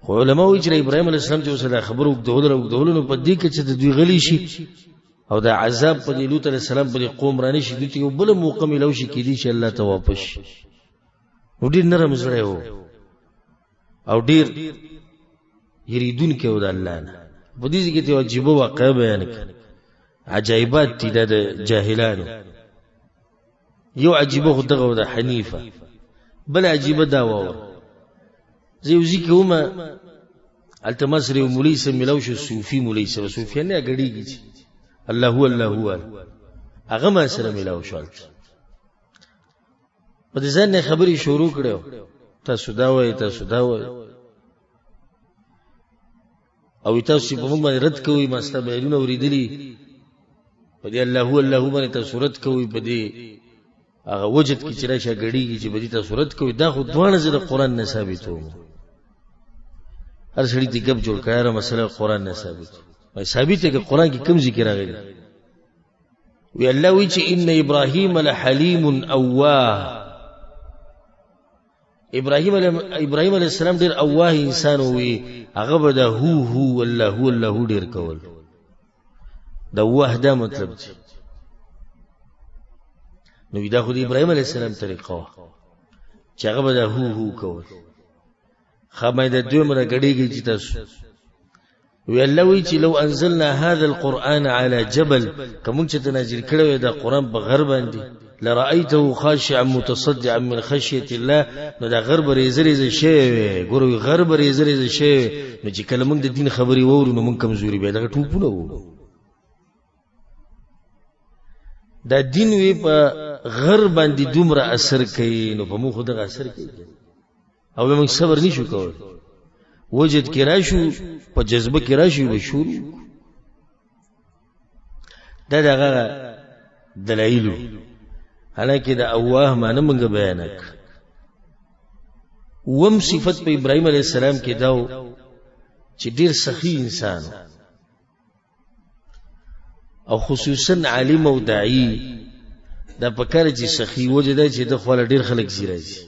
A: خو علماء وایي چې ابراهیم علیہ السلام چې وسله خبرو وګدولو په دې کې چې د دوی غلی شي او دا عذاب په لوط علیہ السلام په قوم رانی شي، دوی یو بل موقع ملو شي کې دي چې الله ته واپس نو ډیر نرم زړه وو او ډیر یریدونکی و د الله نه. په دې کې ته عجیب واقعه بیان کړه، عجایبات دي د جاهلانو. یو عجیب خو دغه د حنیفه، بل عجیب دا و زیوزی کې ومه التمسری مولوی سره ملو شو، صوفی مولوی سره، صوفیانه غړیږي الله هو الله هو، هغه ما سره ملو شو. په دې ځنه خبري شروع کړو، تاسو دا وایي تاسو دا وایي او تاسو په موږ باندې رد کوي، ما ستاسو بیانونه اوریدلي په دې الله هو الله هو باندې تاسو رد کوي، په دې هغه وجد کې چې راشه غړیږي چې په دې تاسو رد کوي. دا خو دوه نظر قرآن نه ثابتو، هر سړي دې ګب جوړ کړه مسله قرآن نه ثابتو. وای ثابت دی چې قرآن کې کوم ذکر راغلی وی الله وی چې ان ابراهیم لحلیم اواه. ابراهیم علیہ السلام ډیر اواه انسان وی، هغه به د هو الله ډیر کول. د اواه دا مطلب دی نو دا خو د ابراهیم علیہ السلام طریقه و چې هغه به د هو کول. خامې د دوی مره غړيږي چې تاسو وی الله وی چې لو انزلنا هذا القرآن على جبل، کوم چې تنازل کړو دا قرآن په غر باندې لرأيته خاشعا متصدعا من خشية الله، نو دا غرب ریزه شی ګورو غرب ریزه شی نو چې کله موږ د دین خبري وورو نو موږ کمزوري به دا ټوپونه وو. دا دین وی په غرب باندې دومره اثر کوي نو په موږ خو دغه اثر کوي او موږ صبر نشو کول. وجد کې راشو په جذبه کې راشو به شروع دا دغه دلایلو. حالانکه دا اواه معنی موږ بیان کړ. وم صفت په ابراهیم علیہ السلام کې داو چې ډیر سخی انسان او خصوصا عالم او داعی، دا پکاره چې سخی وجه چې د خپل ډیر خلک زیراځي.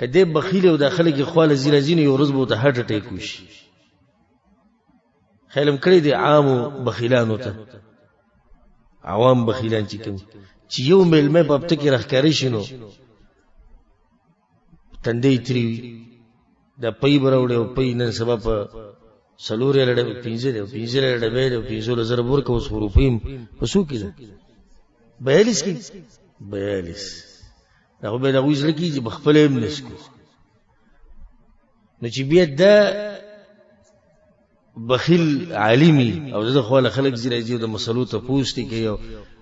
A: کله بخیل او داخله کې خپل زیراځي نه یو ورځ به ته هټ ټیک وشي. خیلم کړی دی عامو بخیلانو ته، عوام بخیلان چې کوم چې یو ملمه په پټ کې راخکاری شنو تندې تری دا پي براوړې او پي نن سبا په سلورې لړې پینځه لړې به 15000 ورکو اوس روپیم پسو کې 42 کې 42 هغه به دا وځل کې چې بخپل هم نشکو نو چې بیا دا بخیل عالمی او د خپل خلک زیره دی د مسلو ته پوښتې کوي او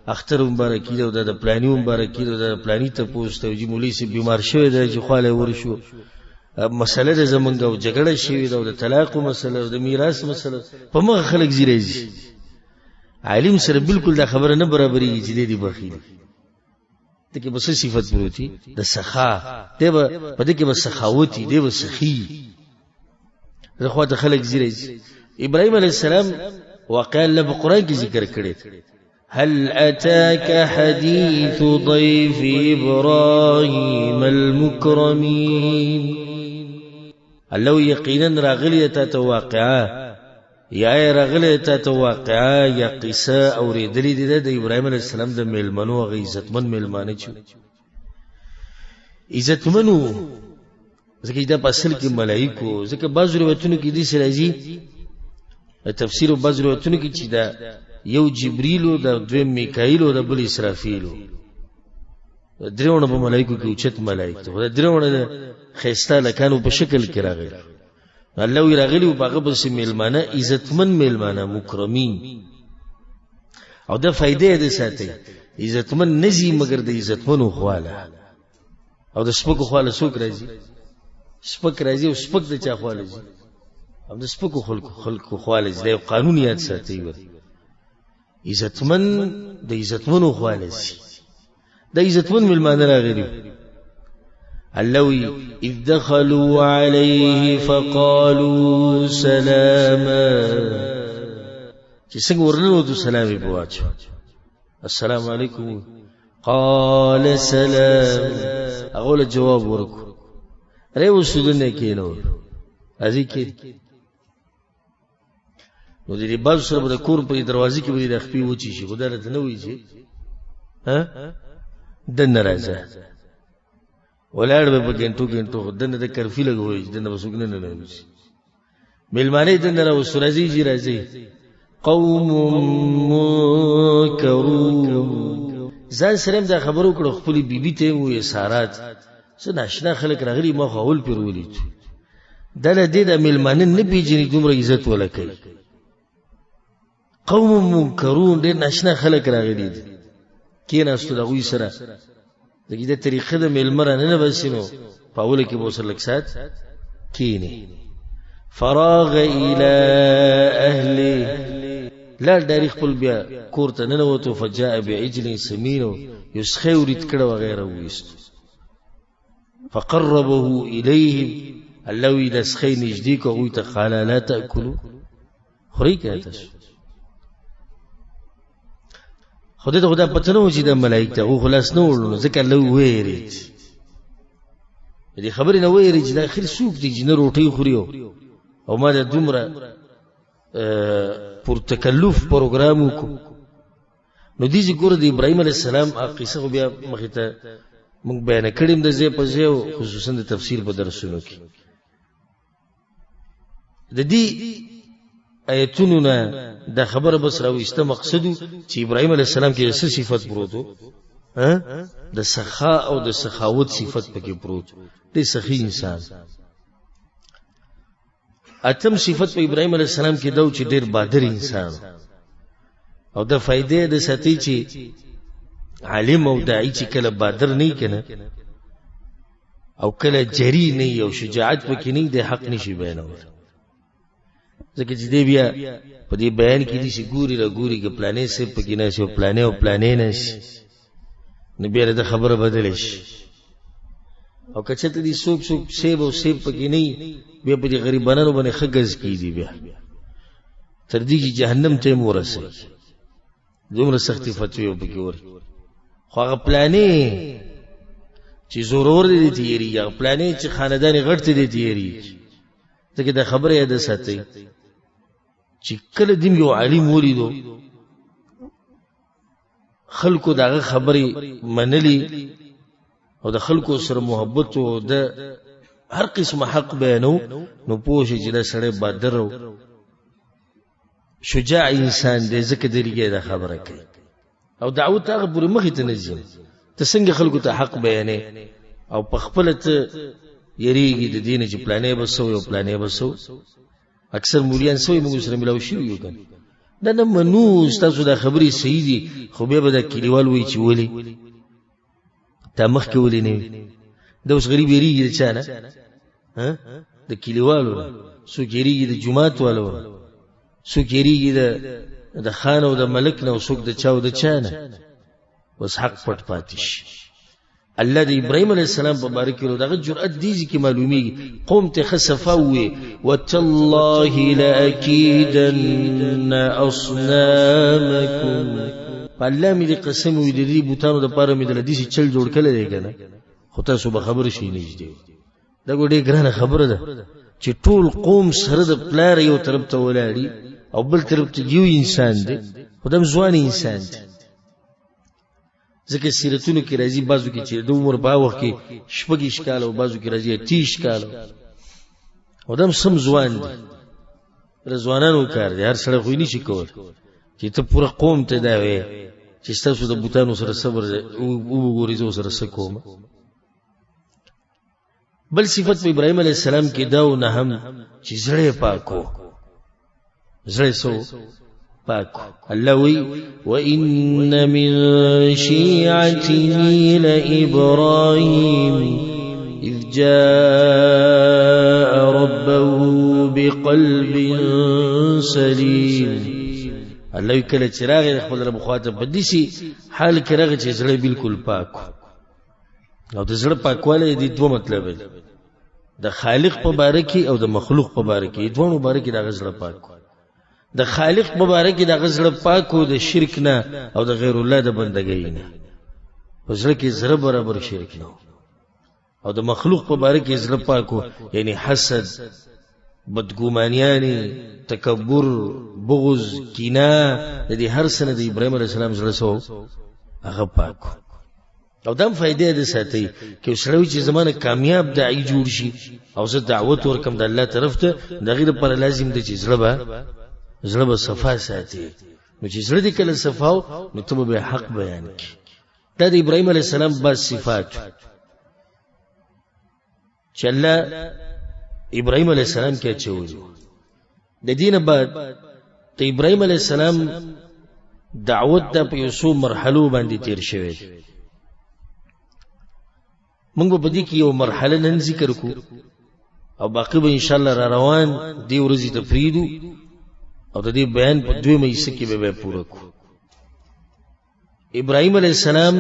A: اختر مبارکي او د پلاني مبارکي او د پلاني ته پوښتې او چې مولوی سي بیمار شوی دی چې خاله ورشو مسله د زمونږ او جګړه شوی دا او د طلاق مسله او د میراث مسله په مغه خلک زیره دي عالم سره بالکل دا خبره نه برابرې چې دی بخیل ته کې بس صفت پروتي د سخا دی په دې کې بس سخاوتي دی بس سخي زخوات خلق زیره ابراهيم عليه السلام واقعا له قرآن کې ذکر کړی هل اتاك حديث ضيف ابراهيم المكرمين الله یقینا راغلی ته واقعا یا راغلی ته واقعا یا قصه اوریدلې ده د ابراهيم عليه السلام د میلمنو غي عزتمن میلمانه چې عزتمنو ځکه دا په اصل کې ملائکو ځکه بعض روایتونو کې دي سراجي تفسیر او بعض روایتونو کې چې دا یو جبرئیل او د دویم میکائیل او د بل اسرافیل درېونه په ملائکو کې اوچت ملائکه ته درېونه خيستا لکانو په شکل کې راغلي الله وی راغلی او هغه بس میلمانه عزتمن میلمانه مکرمین او دا فائدې ده ساتي عزتمن نزي مگر د عزتمنو خواله او د سپکو خواله څوک راځي سپک راځي او سپک د چا خواله دي هم د سپکو خلکو خواله دي د قانون یاد ساتي ور عزتمن د عزتمنو خواله دي د عزتمن ملمانه راغلي الله اذ دخلوا عليه فقالوا سلاما چې څنګه ورنوتو سلام په واچو السلام علیکم قال سلام اول جواب ورکو ریو سودنه کینو ازي کې نو دې باب سره د کور په دروازې کې به د خپې وچی شي خدای ته نه وی شي ها د ناراضه ولاړ به ګنټو دنه د کرفی لګوي دنه وسګنه نه لوي ملمانه دنه را وسرازي جی راځي قوم منکرون ځان سره د خبرو کړو خپل بیبي ته وې سارات څه ناشنا خلک راغلي ما خول پیرولې دله دې د ملمانه نه پیژنې دومره عزت ولکې قوم منکرون دې ناشنا خلک راغلي کیناستو دغوی سره دغه د طریقې د ملمرانه نه بسینو پاول کې بوسر لکسات کینی فراغ الى اهله لا داری خپل بیا کورته نه وته فجاء بعجل سمين يسخورت کړه وغيره وست فقربه اليه الله اذا سخي نجدي کو ته قال لا تاكلوا خريكه تاسو خدای ته خدای پته نو چې د ملائکه او خلاص نه ورنو ځکه له وېری دې خبرې نه وېری چې د اخر سوق دي جن روټي خوريو او ما د دومره پر تکلف پروګرام کو نو دې ذکر د ابراهيم عليه السلام قصه بیا مخه ته موږ بیان کړیم د زې په ځای خصوصا د تفسیر په درسونو کې د دې ایتونو نه دا خبره بس راويسته مقصد چې ابراهيم عليه السلام کې څه صفت پروتو د سخا او د سخاوت صفت پکې پروت دی سخی انسان اتم صفت په ابراهيم عليه السلام کې دا چې ډېر بادر انسان او د فائدې د ساتي چې عالم او داعي چې کله بادر نه کنه او کله جری نه او شجاعت پکې نه د حق نشي بیانول ځکه چې دی بیا په دې بیان کې دي چې ګوري را ګوري کې پلانې سه پکې نه شو پلانې او پلانې نه شي نبی رده خبره بدل شي او کچته دي سوق سیب او سیب پکې نه بیا په دې غریبانو باندې خګز کیږي بیا تر دې چې جهنم ته مورسه دومره سختي فتوی وبکې ور خو هغه پلانې چې ضرور دي تیری یا پلانې چې خاندان غړته دي تیری ځکه دا خبره یاد ساتي چې کله دیم یو عالم ولیدو خلکو دغه خبرې منلي او د خلکو سره محبت او د هر قسم حق بیانو نو پوښي چې دا سړی بادر او شجاع انسان دی ځکه دریږي دا خبره کوي او دعوت هغه پورې مخې ته نه ځي ته څنګه خلکو ته حق بیانې او په خپل ته یریږي د دین چې پلانې بسو یو پلانې بسو اکثر مولیان سوی موږ سره ملاو شوي یو کنه دا نه منو ستاسو دا خبرې صحیح دي خو بیا به دا کلیوال وایي چې ولې تا مخکې ولې نه وي دا اوس غریب یېرېږي د چا نه د کلیوالو نه څوک یېرېږي د جومات والو نه څوک یېرېږي د خان او د ملک نه او څوک د چا او د چا نه بس حق پټ پاتې شي الله د ابراهیم علیه السلام په باره کې دغه جرأت دیږي کې معلومیږي قوم ته ښه صفا ووایي وتالله لأکیدن اصنامکم په الله مې دې قسم وي د دې بوتانو دپاره مې د داسې چل جوړ کړی دی که نه خو تاسو به خبر شئ نږدې دا خو ډېره ګرانه خبره ده چې ټول قوم سره د پلار یو طرف ته ولاړي او بل طرف ته یو انسان دی خو دا هم ځوان انسان دی ځکه سیرتونو کې راځي بعضو کې چې د عمر په وخت کې 6 کاله او بعضو کې راځي 30 کاله او دا هم سم ځوان دی د ځوانانو کار دی هر سړی خو یې نشي کولی چې ته پوره قوم ته دا وایې چې ستاسو د بوتانو سره صبر وګورئ زه ورسره څه کوم بل صفت په ابراهیم علیه السلام کې دا و نه هم چې زړه پاک و زړه سو پاک الله وی وان من شيعته لابراهيم اذ جاء ربه بقلب سليم الله کله چراغ خپل رب خواته بدیسی حال کې راغی چې زړه بالکل پاک او د زړه پاکواله دي دوه مطلب دی د خالق په باره کې او د مخلوق په باره کې دوه مبارک د زړه پاک د خالق مبارک د زړه پاک او د شرک نه او د غیر الله د بندګۍ نه په زړه کې زړه برابر شرک نه او د مخلوق په باره کې زړه پاک یعنی حسد بدګمانیانی تکبر بغض کینه د دې هر څه نه د ابراهیم علیه السلام زړه سو هغه پاک او دام فائدې د ساتي کې سړی چې زمانه کامیاب داعی جوړ شي او زه دعوت ورکم د الله طرف ته د غیر پر لازم د چې زړه به صفا ساتي نو چې زړه دې کله صفاو نو ته به حق بیان کی دا د ابراهیم علیه السلام با صفات چې الله ابراهیم علیه السلام کې چولو د دینه بعد ته ابراهیم علیه السلام دعوت د په یوسو مرحلو باندې تیر شوی موږ په دې کې یو مرحله نن ذکر کو او باقی به ان شاء الله را روان دی ورځې تفریدو او د دې بیان په دوه مېسه کې به پوره کو ابراهیم علیه السلام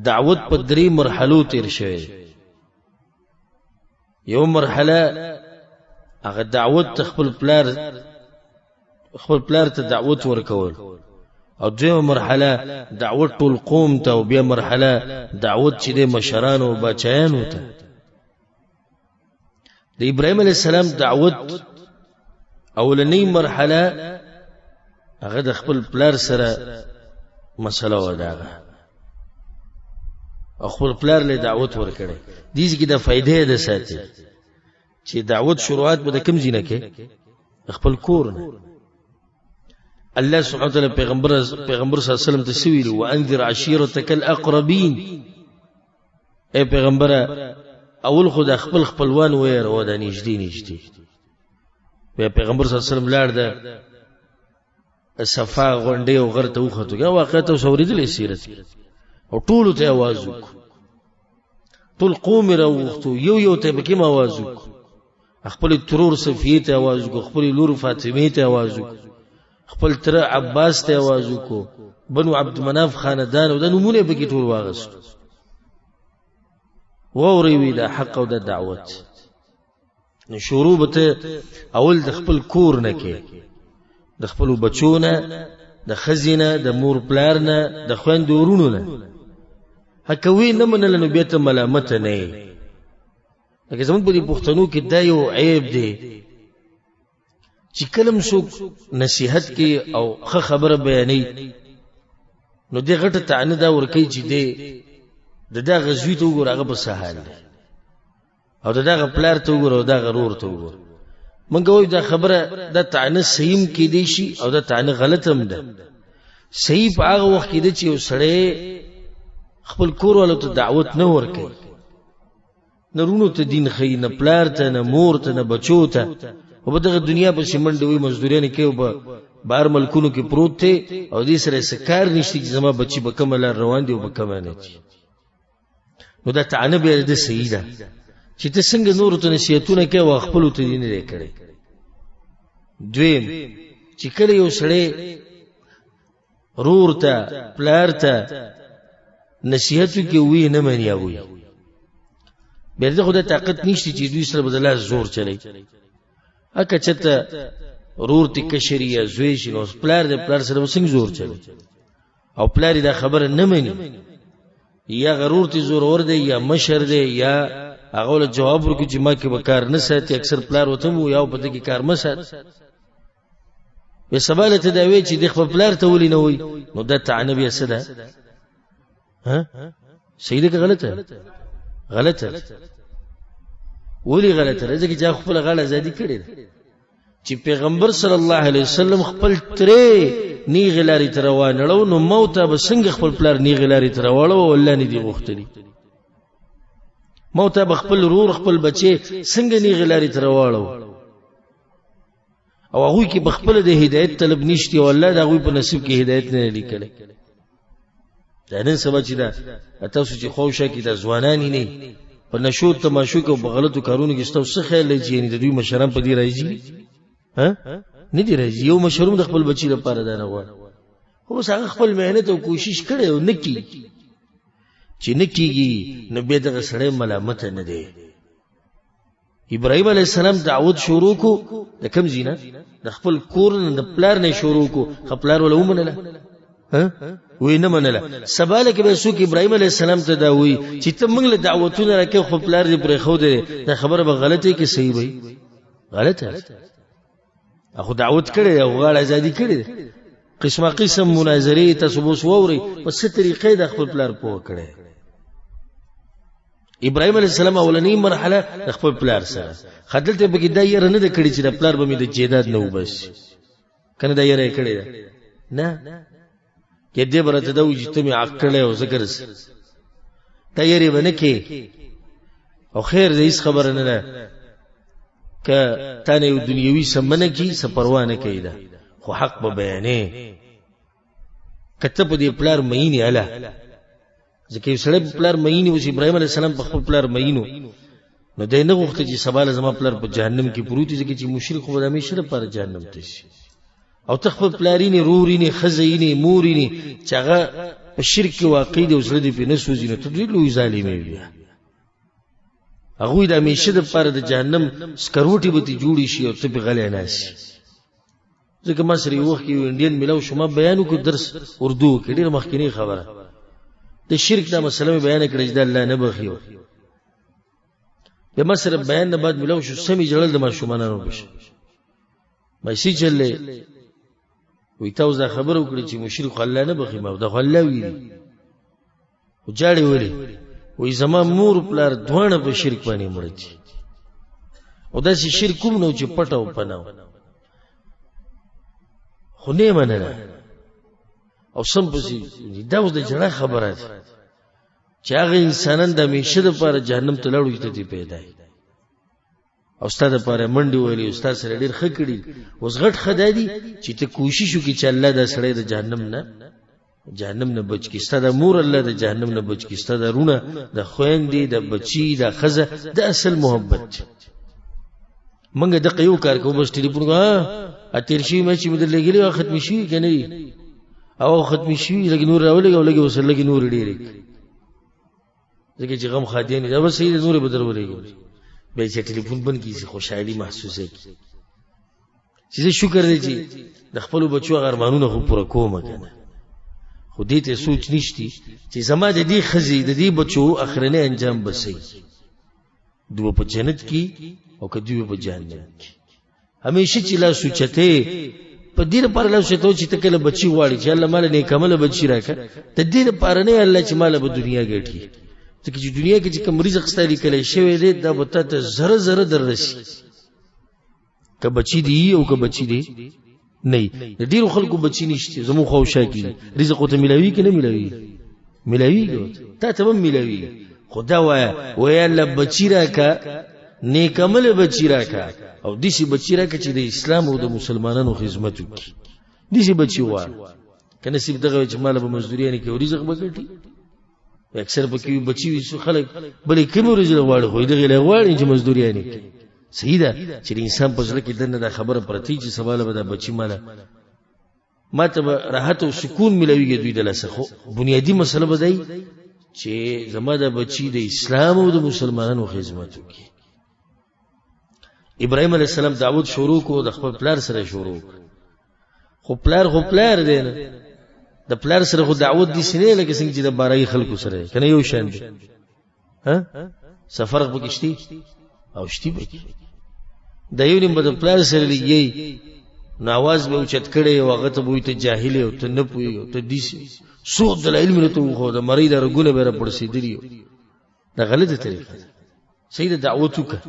A: دعوت په درې مرحلو تیر شوی یو مرحله هغه دعوت خپل پلار ته دعوت ورکول او دویمه مرحله دعوت ټول قوم ته او بیا مرحله دعوت چې د مشرانو او بچیانو ته د ابراهیم علیه السلام دعوت اولنی مرحله هغه د خپل پلار سره مسله وداغه او خپل پلار له دعوت ورکړي دې کې د فائدې د ساتي چې دعوت شروعات به د کوم ځینه کې خپل کور نه الله سبحانه وتعالى پیغمبر صلی الله علیه وسلم ته ویل وانذر عشيرتك الاقربين اے پیغمبر اول خود خپلوان وير و د نږدې بیا پیغمبر صلی الله علیه وسلم لاړ د صفا غونډې او غرته وخته یا واقعیت او اوریدلې سیرت او ټول ته आवाज وک ټول قوم راوختو یو ته بکیم आवाज وک خپل ترور صفیه ته आवाज وک خپل لور فاطمه ته आवाज وک خپل تر عباس ته आवाज وک بنو عبد مناف خاندان او د نمونه بکی ټول واغست ووري وی دا حق او د دعوت نو شروع به اول د خپل کور نه کې د خپل بچونه د خزینه د مور پلار نه د خويند ورونو نه حکوي نه منل نو بیت ملامت نه لکه زموږ په دې پښتنو کې دا یو عیب دی چې کلم څوک نصيحت کې او خبره بیانې نو دې غټه تعنه دا ورکی چې دې دا غزوی ته وګور هغه په سهال او دا پلار ته وګور او دا غرور ته وګور منګه وای دا خبره دا تعنه صحیح کې دی شي او دا تعنه غلط هم ده صحیح په هغه وخت کې دی چې یو سړی خپل کور ولو ته دعوت نه ورکوي نه رونو ته دین خي نه پلار ته نه مور ته نه بچو ته او په دغه دنیا په سیمنډ وي مزدوري کې او بهر ملکونو کې پروت دی او دې سره سکار نشته چې زما بچي به کومه لار روان دي او به کومه نه دي. نو دا طعنه بیا د صحیح ده چې ته څنګه نورو ته نصیحتونه کوې او خپلو ته دې نه دی کړی. دویم چې کله یو سړی رور ته پلار ته نصیحت وکړي وی نه مني وي بیا د خدای طاقت نشته چې دوی سره به د لاس زور چلی. اکه چېرته رور ته کشري یا زوی شي نو پلار د پلار سره به څنګه زور چلی او پلار دا خبره نه مني یا غرور ته زور ور دی یا مشر دی یا هغه له جواب ورکړي چې ما کې به کار نه ساتي. اکثر پلار وته مو یا په دې کې کار نه ساتي به سباله ته دا وی چې د خپل پلار ته ولي نه وي نو دا طعنه بیا څه ده؟ ها صحیح ده که غلطه؟ غلطه. ولي غلطه؟ ځکه چې خپل غاړه ازادي کړې ده چې پیغمبر صلی الله علیه وسلم خپل ترې نیغ لاري تر روانړو نو موت به څنګه خپل پلار نیغ لاري تر روانړو والله نه دی غوښتلی. موت به خپل رور خپل بچي څنګه نیغ لاري تر روانړو او هغه کې بخپل د هدایت طلب نشتی او الله دا هغه په نصیب کې هدایت نه لیکل. دا نن سبا چې دا تاسو چې خوښه کې د ځوانانی نه په نشو تماشو کې په غلطو کارونو کې ستاسو څه خیال لږی نه د دوی مشران په دې راځي ها نه دی راځي. یو مشروم د خپل بچی لپاره دا نه غواړي خو هغه خپل مهنت او کوشش کړي او نکی چې نکیږي نو به دغه سړی ملامت نه دی. ابراهيم عليه السلام دعوت شروع کو د کم زینا د خپل کور نه د پلار نه شروع کو خپلار ولا ومنله ها وې نه منله. سباله کې به څوک ابراهيم عليه السلام ته دا وی چې ته موږ له دعوتونه راکې خو پلار دې پرې خو دې دا خبره به غلطه کې صحیح وي غلطه. اخو دعوت کړي او غاړه ازادي کړي قسمه قسم مناظره تاسو بوس ووري په څه طریقې د خپل پلار پوه کړي. ابراهيم عليه السلام اولنی مرحله د خپل پلار سره خدلته به کې دا یې نه د کړي چې د پلار به مې د جیداد نه وبس کنه دا یې کړي نه کې دې برته دا وځي ته مې عقل او ذکر دا یې باندې کې او خیر دې هیڅ خبر نه ده ک تانه یو دنیوي سمنه کی سپروانه کیدا خو حق به بیانې کته په دې پلار مېنی اله ځکه یو سړی پلار مېنی و چې ابراهيم عليه السلام په خپل پلار مېنو نو دې نه وخت چې سباله زما پلار په جهنم کې پروتي ځکه چې مشرک خو د همیشه لپاره جهنم ته شي او تخفل پلارینه رورینه خزینه مورینه چې هغه په شرک واقع دي او سره دې په نسوځي نو ته دې لوی ظالمي وي. هغه د همیشه د پر د جهنم سکروټي به تی جوړی شي او ته په غلې ناشي. ځکه ما سره یو وخت یو انډین ملاو شما بیانو کو درس اردو کې ډیر مخکینی خبره د شرک دا مسله بیان کړی چې الله نه بخیو به ما سره بیان نه بعد ملاو شو سمي جړل د ما شومانانو بشه مې سي چلې وي تاسو دا خبر وکړي چې مشرک الله نه بخي ما دا الله ویلي او جاړي ویلي وې زما مور پلار دوانه په شرک باندې مړ دي او دا چې شرک کوم نو چې پټاو پناو خو نه مننه او سم پسې دا اوس د جړه خبره ده چې هغه انسانان د همیشه لپاره جهنم ته لاړو چې پیدا او استاد لپاره منډي ویلي استاد سره ډیر خکړي اوس غټ خدادي چې ته کوشش وکړي چې الله دا سړی د جهنم نه بچ کی ستاده مور الله د جهنم نه بچ کی ستاده رونه د خويندې د بچي د خزه د اصل محبت منګه د قیو کار کو بس ټلیفون کا اتیر شي مې چې مدل لګلی ختم شي کنه او ختم شي لګي نور راولګي او لګي وسل لګي نور ډیرې ځکه چې غم خادین دا بس یې نور بدر ولګي به چې ټلیفون بند کیږي خوشحالي محسوسه کی چې شکر دې چې د خپل بچو ارمانونه خو پوره کوم کنه خو دې ته سوچ نشتی چې زما د دې خزي د دې بچو اخرنه انجام بسې دوه په جنت کې او کدیو په جهنم کې همیشه چې لا سوچته په دې لپاره لا سوچته چې تکله بچي واړي چې الله مال نه کمل بچي راکړه د دې لپاره نه الله چې مال په دنیا ګټي ځکه چې دنیا کې چې کوم رزق ستالي کله شوی دی دا به ته زره زره دررسي که بچي دی او که بچي دی نه ډیرو خلکو بچی نشته زمو خوشا کی رزق ته ملوي کې نه ملوي ته ته هم ملوي خدا وای الله بچی راکا نیک عمل بچی راکا او دیسی بچی راکا چې د اسلام او د مسلمانانو خدمت وکړي دیسی بچی وار که نصیب دغه چې مال به مزدوري نه کوي رزق به ګټي اکثر پکې بچی وي خلک بلې کوم رزق غواړي خو دغه له غواړي چې مزدوري نه کوي صحیح ده چې انسان په ځل کې دنه د خبره پرتی چې سوال به د بچی مال ماته راحت او سکون ملويږي دوی د لاسه خو بنیادی مسله به دی چې زما د بچی د اسلام او د مسلمانانو خدمت وکړي ابراهيم عليه السلام دعوت شروع کو د خپل پلار سره شروع خو پلار دی نه د پلار سره خو دعوت دي سینې لکه څنګه چې د بارای خلکو سره کنه یو شان دي ها سفر پکشتي او شتي پکې د یو نیم د پلار سره لګي نواز به اوچت کړي او هغه ته وي ته جاهل او ته نه پوي او ته دیسي سو د علم نه ته خو د مریض رګونه به را پړسیدلی دا غلطه طریقه صحیح د دعوت وکړه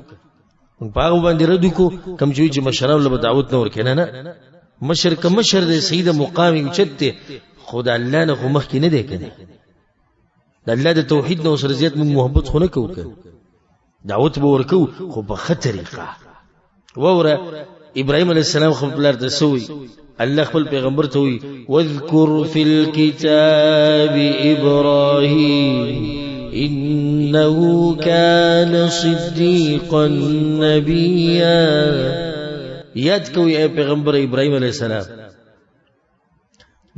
A: په هغه باندې رد کو کم چې مشران له دعوت نه ورکنه نه مشر د سید مقام اوچت خدای الله نه خو مخ کې نه دی کنه د الله د توحید نو سره زیات من محبت خو نه کوو دعوت به ورکو خو په خطر طریقه ووره ابراهيم عليه السلام خپل ته سوي الله خپل پیغمبر ته وي واذكر في الكتاب ابراهيم انه كان صديقا نبيا یاد کوي اے پیغمبر ابراهيم عليه السلام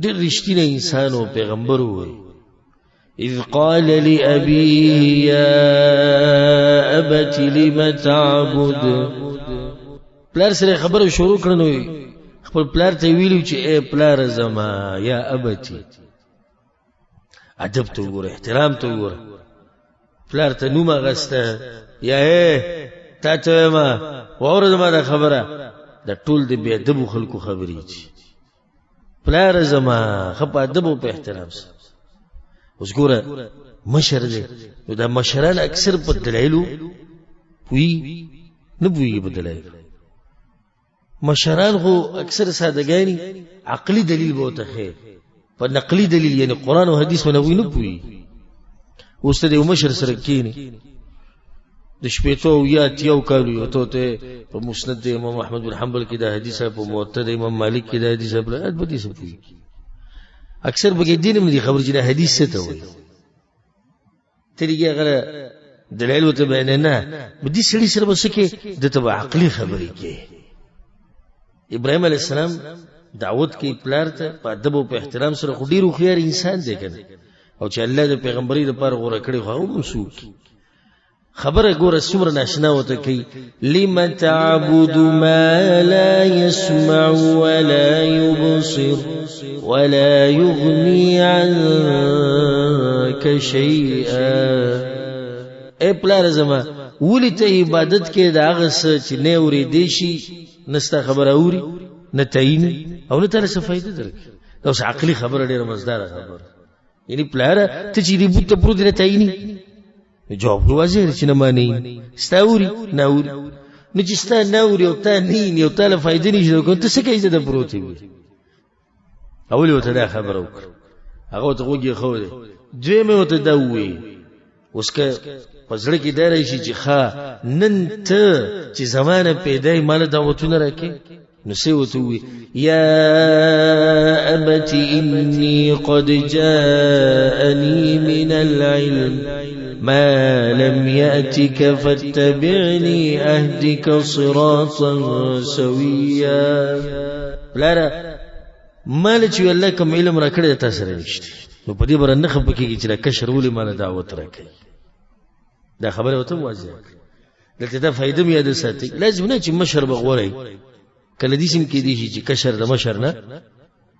A: ډېر رښتینی انسان او پیغمبر وي اذ قال لابيه يا ابت لم تعبد پلار سره خبره شروع کړنوي خپل پلار ته ویلو چې اے پلار زما یا ابتی ادب ته وګوره احترام ته وګوره پلار ته نوم غسته یا اے تا ته ما وره زما دا خبره د ټول د بی ادب خلکو خبرې چی پلار زما خپ ادب او په احترام سره اوس ګوره مشر دی نو دا مشران اکثر په دلایلو وی نه بوي په دلایلو مشران خو اکثر سادهګانی عقلی دلیل بوته خیر په نقلی دلیل یعنی قران او حدیث ونه ویني پوي اوس ته یو مشر سره کینی د شپېتو یا تیو کالو یو ته په مسند امام احمد بن حنبل کې دا حدیث په موطا امام مالک کې دا حدیث په اډ بدی سم پوي اکثر بګی دین مې خبر چې دا حدیث څه ته وایي ترېږي غره دلیل وته بیان نه بدی سړي سره وسکه د تبع عقلی خبرې کې ابراهيم عليه السلام دعوت کې پلار ته په ادب او په احترام سره خډیر خو خيار انسان دی کنه او چې الله د پیغمبري لپاره غوړه کړی خو مسوک خبره ګوره څومره ناشنا وته کوي لم تعبد ما لا يسمع ولا يبصر ولا يغني عنك شيئا اے پلار زما ولی ته عبادت کې دا غس چې نه اوري دی شي نستا خبر اوري نه تعین او نه تر څه فائدہ درکې دا اوس عقلي خبره ډیره مزدار خبره یعنی پلار ته چې دی بوت پرو دي تعین جواب واضح چې نه مانی ستاوري نه اوري نو چې ستا نه اوري او ته نه یو ته فائدہ نشي کوم ته څه کوي د پروتي اول یو ته دا خبره وکړه هغه ته وګي خو دی دوی مې وته دا وی اوس که پزړه کې دای شي چې ښا نن ته چې زمانه پیدای مال دعوتونه راکې نو څه وته وی یا ابتی انی قد جاءنی من العلم ما لم يأتك فاتبعني أهدك صراطا سويا لاره مال چې الله کوم علم را کړی تاسو سره نشته نو په دې بر نه خپ کېږي چې کشر ولې مال دعوت راکړي دا خبره وته واضح دلته دا فائدې مې یاد ساتي لازم نه چې مشر بغوري کله دې سم کې دي چې کشر د مشر نه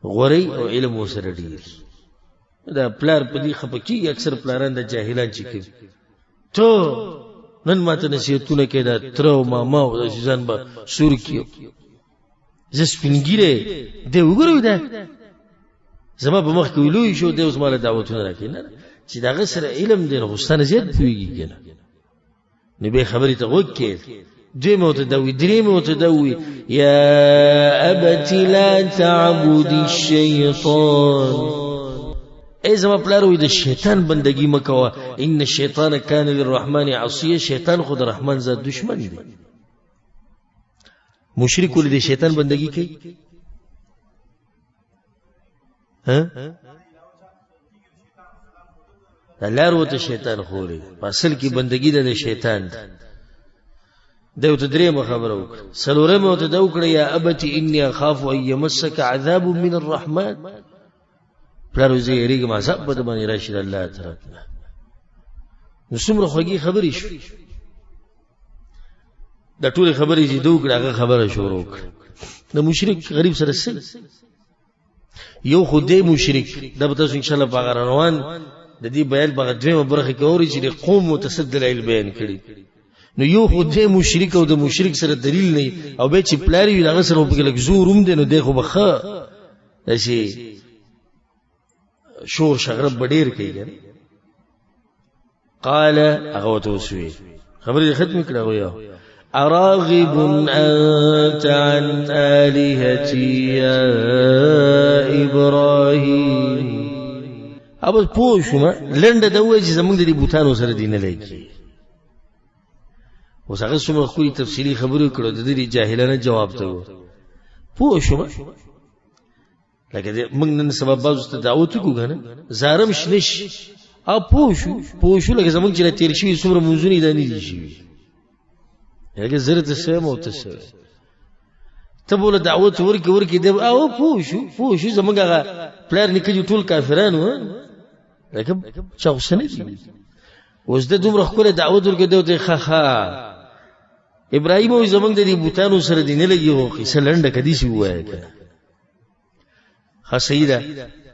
A: غوري او علم وسره ډیر دا پلار په دې خپ کېږي اکثر پلاران د جاهلان چې کوي ته نن ماته نصیحتونه کې دا تر او ماما او ځان به سور کیو زس پنګیره دی وګورئ دا زما په مخ کې ویلوي شو د اوس مال دعوتونه راکې نه چې دا غسر علم دی غوستانه زیات پويږي کنه نو به خبرې ته وکړي دوی متدوي درې متدوي يا ابت لا تعبد الشيطان ای زما پلار وي د شیطان بندگی مکوه، ان الشیطان کان للرحمن عصیه، شیطان خو د رحمان ذات دشمن دی. مشرک ولې د شیطان بندگی کوي؟ لار وته شیطان خوري، اصل کې بندگی د شیطان ده. دا ته درېمه خبره وکړه. څلورمه ته دا وکړه یا ابتی انی اخاف ان یمسک عذاب من الرحمن، پلار زه یریږم عذاب به د باندې راشي د الله طرف نه. نو څومره خوږې خبرې شو. دا ټول خبرې چې دوه کړه هغه خبره شروع کړه د مشرک غریب سره سل یو خدای مشرک. دا به تاسو ان شاء الله په روان د دې بیان په دویمه برخه کې اوري چې د قوم متصدل علم بیان کړي. نو یو خدای مشرک او د مشرک سره دلیل نه او به چې پلاری وي هغه سره په کې لګ زوروم دي، نو دغه بخه شي شور شغرب بډیر کوي. قال هغه توسوي خبرې ختم کړه یو اراغب انت عن الهتي يا ابراهيم. ابل پوښوم لنډه د وې چې زمونږ د بوتانو سره دینه لګي. اوس هغه څومره خو تفصیلی خبرې کړو د دې جاهلانه جواب ته پوښوم. لکه موږ نن سبب بازو ته دعوت وکړو زارم شنش او پوښو لکه زمونږ چې تیر شي څومره موضوعي دانی دي شي هغه زره ته سم او ته سم ته بوله دعوت ورکی دی او پوښو زمونږ هغه پلار نکي ټول کافرانو لکه چاوسنه دي. اوس د دومره خپل دعوت ورکړه دی خا ابراهيم او زمونږ د دې بوتانو سره دینه لګي او قصه لنډه کدي شي وایي خسیدا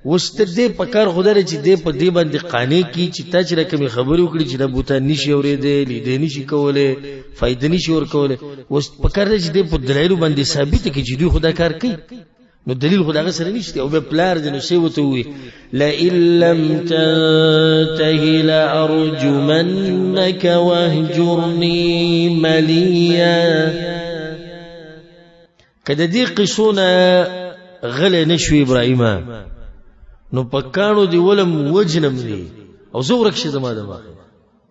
A: وست دې پکار خدای چې دې په دې باندې قانې کی چې تا چې رقم خبرې وکړي چې د بوتان نشي اورېدې لیدې نشي کوله فائدې نشي ور کوله. وست پکار دې چې دې په دلایل باندې ثابت کی چې دوی خدای کار کوي. نو دلیل خدای سره نشته او به پلار دې نو سی وته وي لا الا تنتهي لا ارجمنك واهجرني مليا. کله دې قصونه غل نشوي ابراهيم نو پکانو دی ولم وجنم دی او زو رکشه زما دما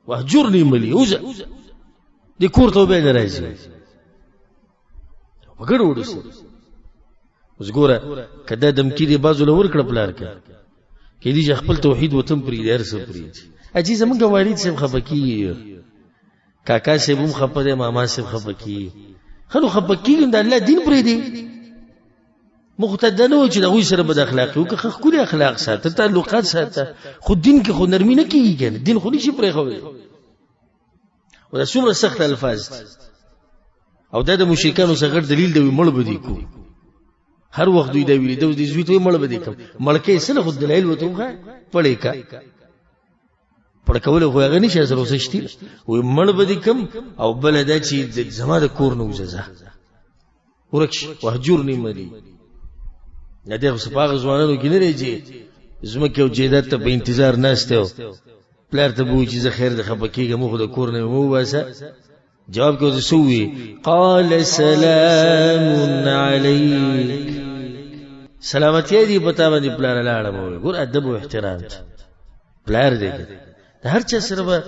A: وهجرني ملي اوزه دی کورته به نه راځي وګړو ودس اوس ګوره کده دم کې دی بازو لور کړ پلار کې دی خپل توحید وتم پری در سره پری اجي زمونږ والد سم خپکی کاکا سبم خپده ماما سم خپکی خلو خپکی د الله دین پری دی مقتدنو چې د غوي سره بد اخلاقي او که خوري اخلاق ساته تعلقات ساته خو دین کې خو نرمي نه کیږي دین خو نشي پرې خوي او دا څومره سخت الفاظ او دا د مشرکانو څخه دلیل دی مړ بدی کو هر وخت دوی دا ویلي د دې زوی ته مړ بدی کوم مړکه سره خو دلیل وته پړې کا پړ کول خو هغه نشي سره وسشتي و مړ بدی کوم او بل دا چې زما د کور نو وزه ورکش وهجرني ملي نه دغه صفاغ ځوانانو کې نه راځي زمکه او جیدات ته په انتظار ناشته پلار ته بو چې زه خیر د خپکیګه مخ د کور نه مو واسه جواب کوي سوي قال سلام عليك سلامتی دی پتا باندې پلار لاړه مو ګور ادب او احترام پلار دی هر چا سره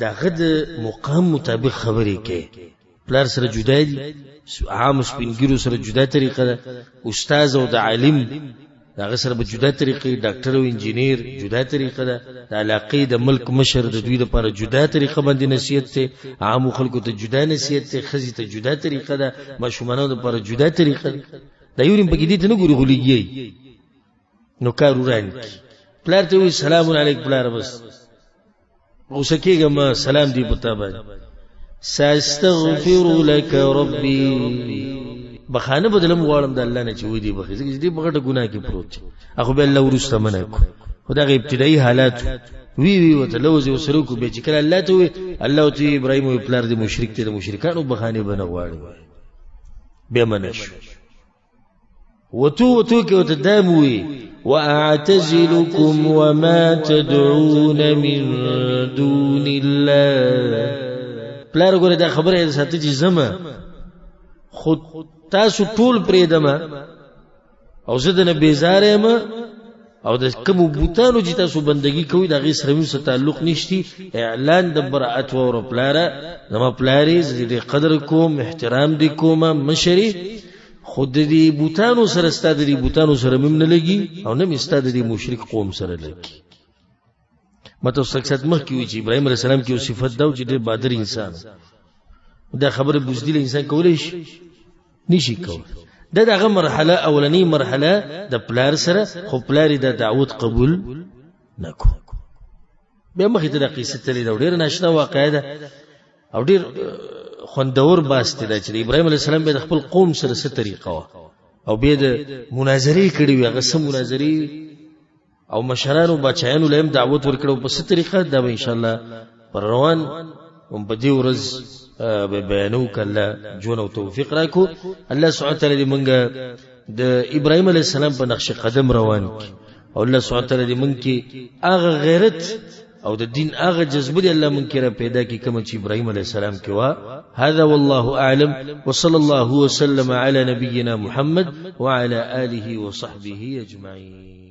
A: دغه د مقام مطابق خبرې کوي. پلار سره جدا دي عام سپینګیرو سره جدا طریقه ده استاد او د عالم دغه سره به جدا طریقې ډاکټر او انجینیر جدا طریقه ده د علاقې د ملک مشر د دوی لپاره جدا طریقه باندې نصیحت ته عام خلکو ته جدا نصیحت ته خزي ته جدا طریقه ده ماشومانو لپاره جدا طریقه ده دا یوریم پکې دي ته نه ګوري غولېږي نو کار وران پلار ته وی سلام علیک پلار بس اوسکیګه ما سلام دی پتا باندې ساستغفر لك ربي بخانه بدلم غواړم د الله نه چې وې دی بخې چې دې بغټه ګناه کې پروت اخو به الله ورسته منه کو خدای ابتدایي حالات وی وته لوځي وسرو کو به چې کله الله ته الله ته ابراهيم او پلار دې مشرک ته مشرکانو بخانه بنه غواړي به منش وتو کې وته داموي واعتزلكم وما تدعون من دون الله. پلار ګوره دا خبره ساتي چې زما خود تاسو ټول پرې دمه او زه د نه بیزارې ما او د کوم بوتانو چې تاسو بندگی کوئ دا غي سره مو تعلق نشتی اعلان د براءت او پلاره زما پلاری زه قدر کوم احترام دې کوم مشری خود دې بوتانو سره ستاد دې بوتانو سره مم نه لګي او نه مستاد دې مشرک قوم سره لګي مته سکسات مخ کی چې ابراهيم عليه السلام کې صفت دا چې ډېر بادر انسان دا خبره بوزدل انسان کولای شي نشي کول دا دغه مرحله اولنی مرحله د پلار سره خو پلار د دعوت قبول نکو به مخې ته د قصه تلې دا ډېر ناشنا واقعه ده او ډېر خوندور باسته ده چې ابراهيم عليه السلام به خپل قوم سره څه طریقه وا او به د مناظرې کړي وي هغه سم مناظرې او مشرانو بچایانو لهم دعوت ورکړو په څه طریقه دا به ان شاء الله پر روان هم په دې ورځ به بیانو کله جون او توفیق راکو الله سبحانه تعالی دې مونږه د ابراهيم عليه السلام په نقش قدم روان کی او الله سبحانه تعالی دې مونږ کې هغه غیرت او د دین هغه جذبه دې الله مونږ کې پیدا کی کوم چې ابراهيم عليه السلام کې وا هذا والله اعلم وصلى الله وسلم على نبينا محمد وعلى اله وصحبه اجمعين.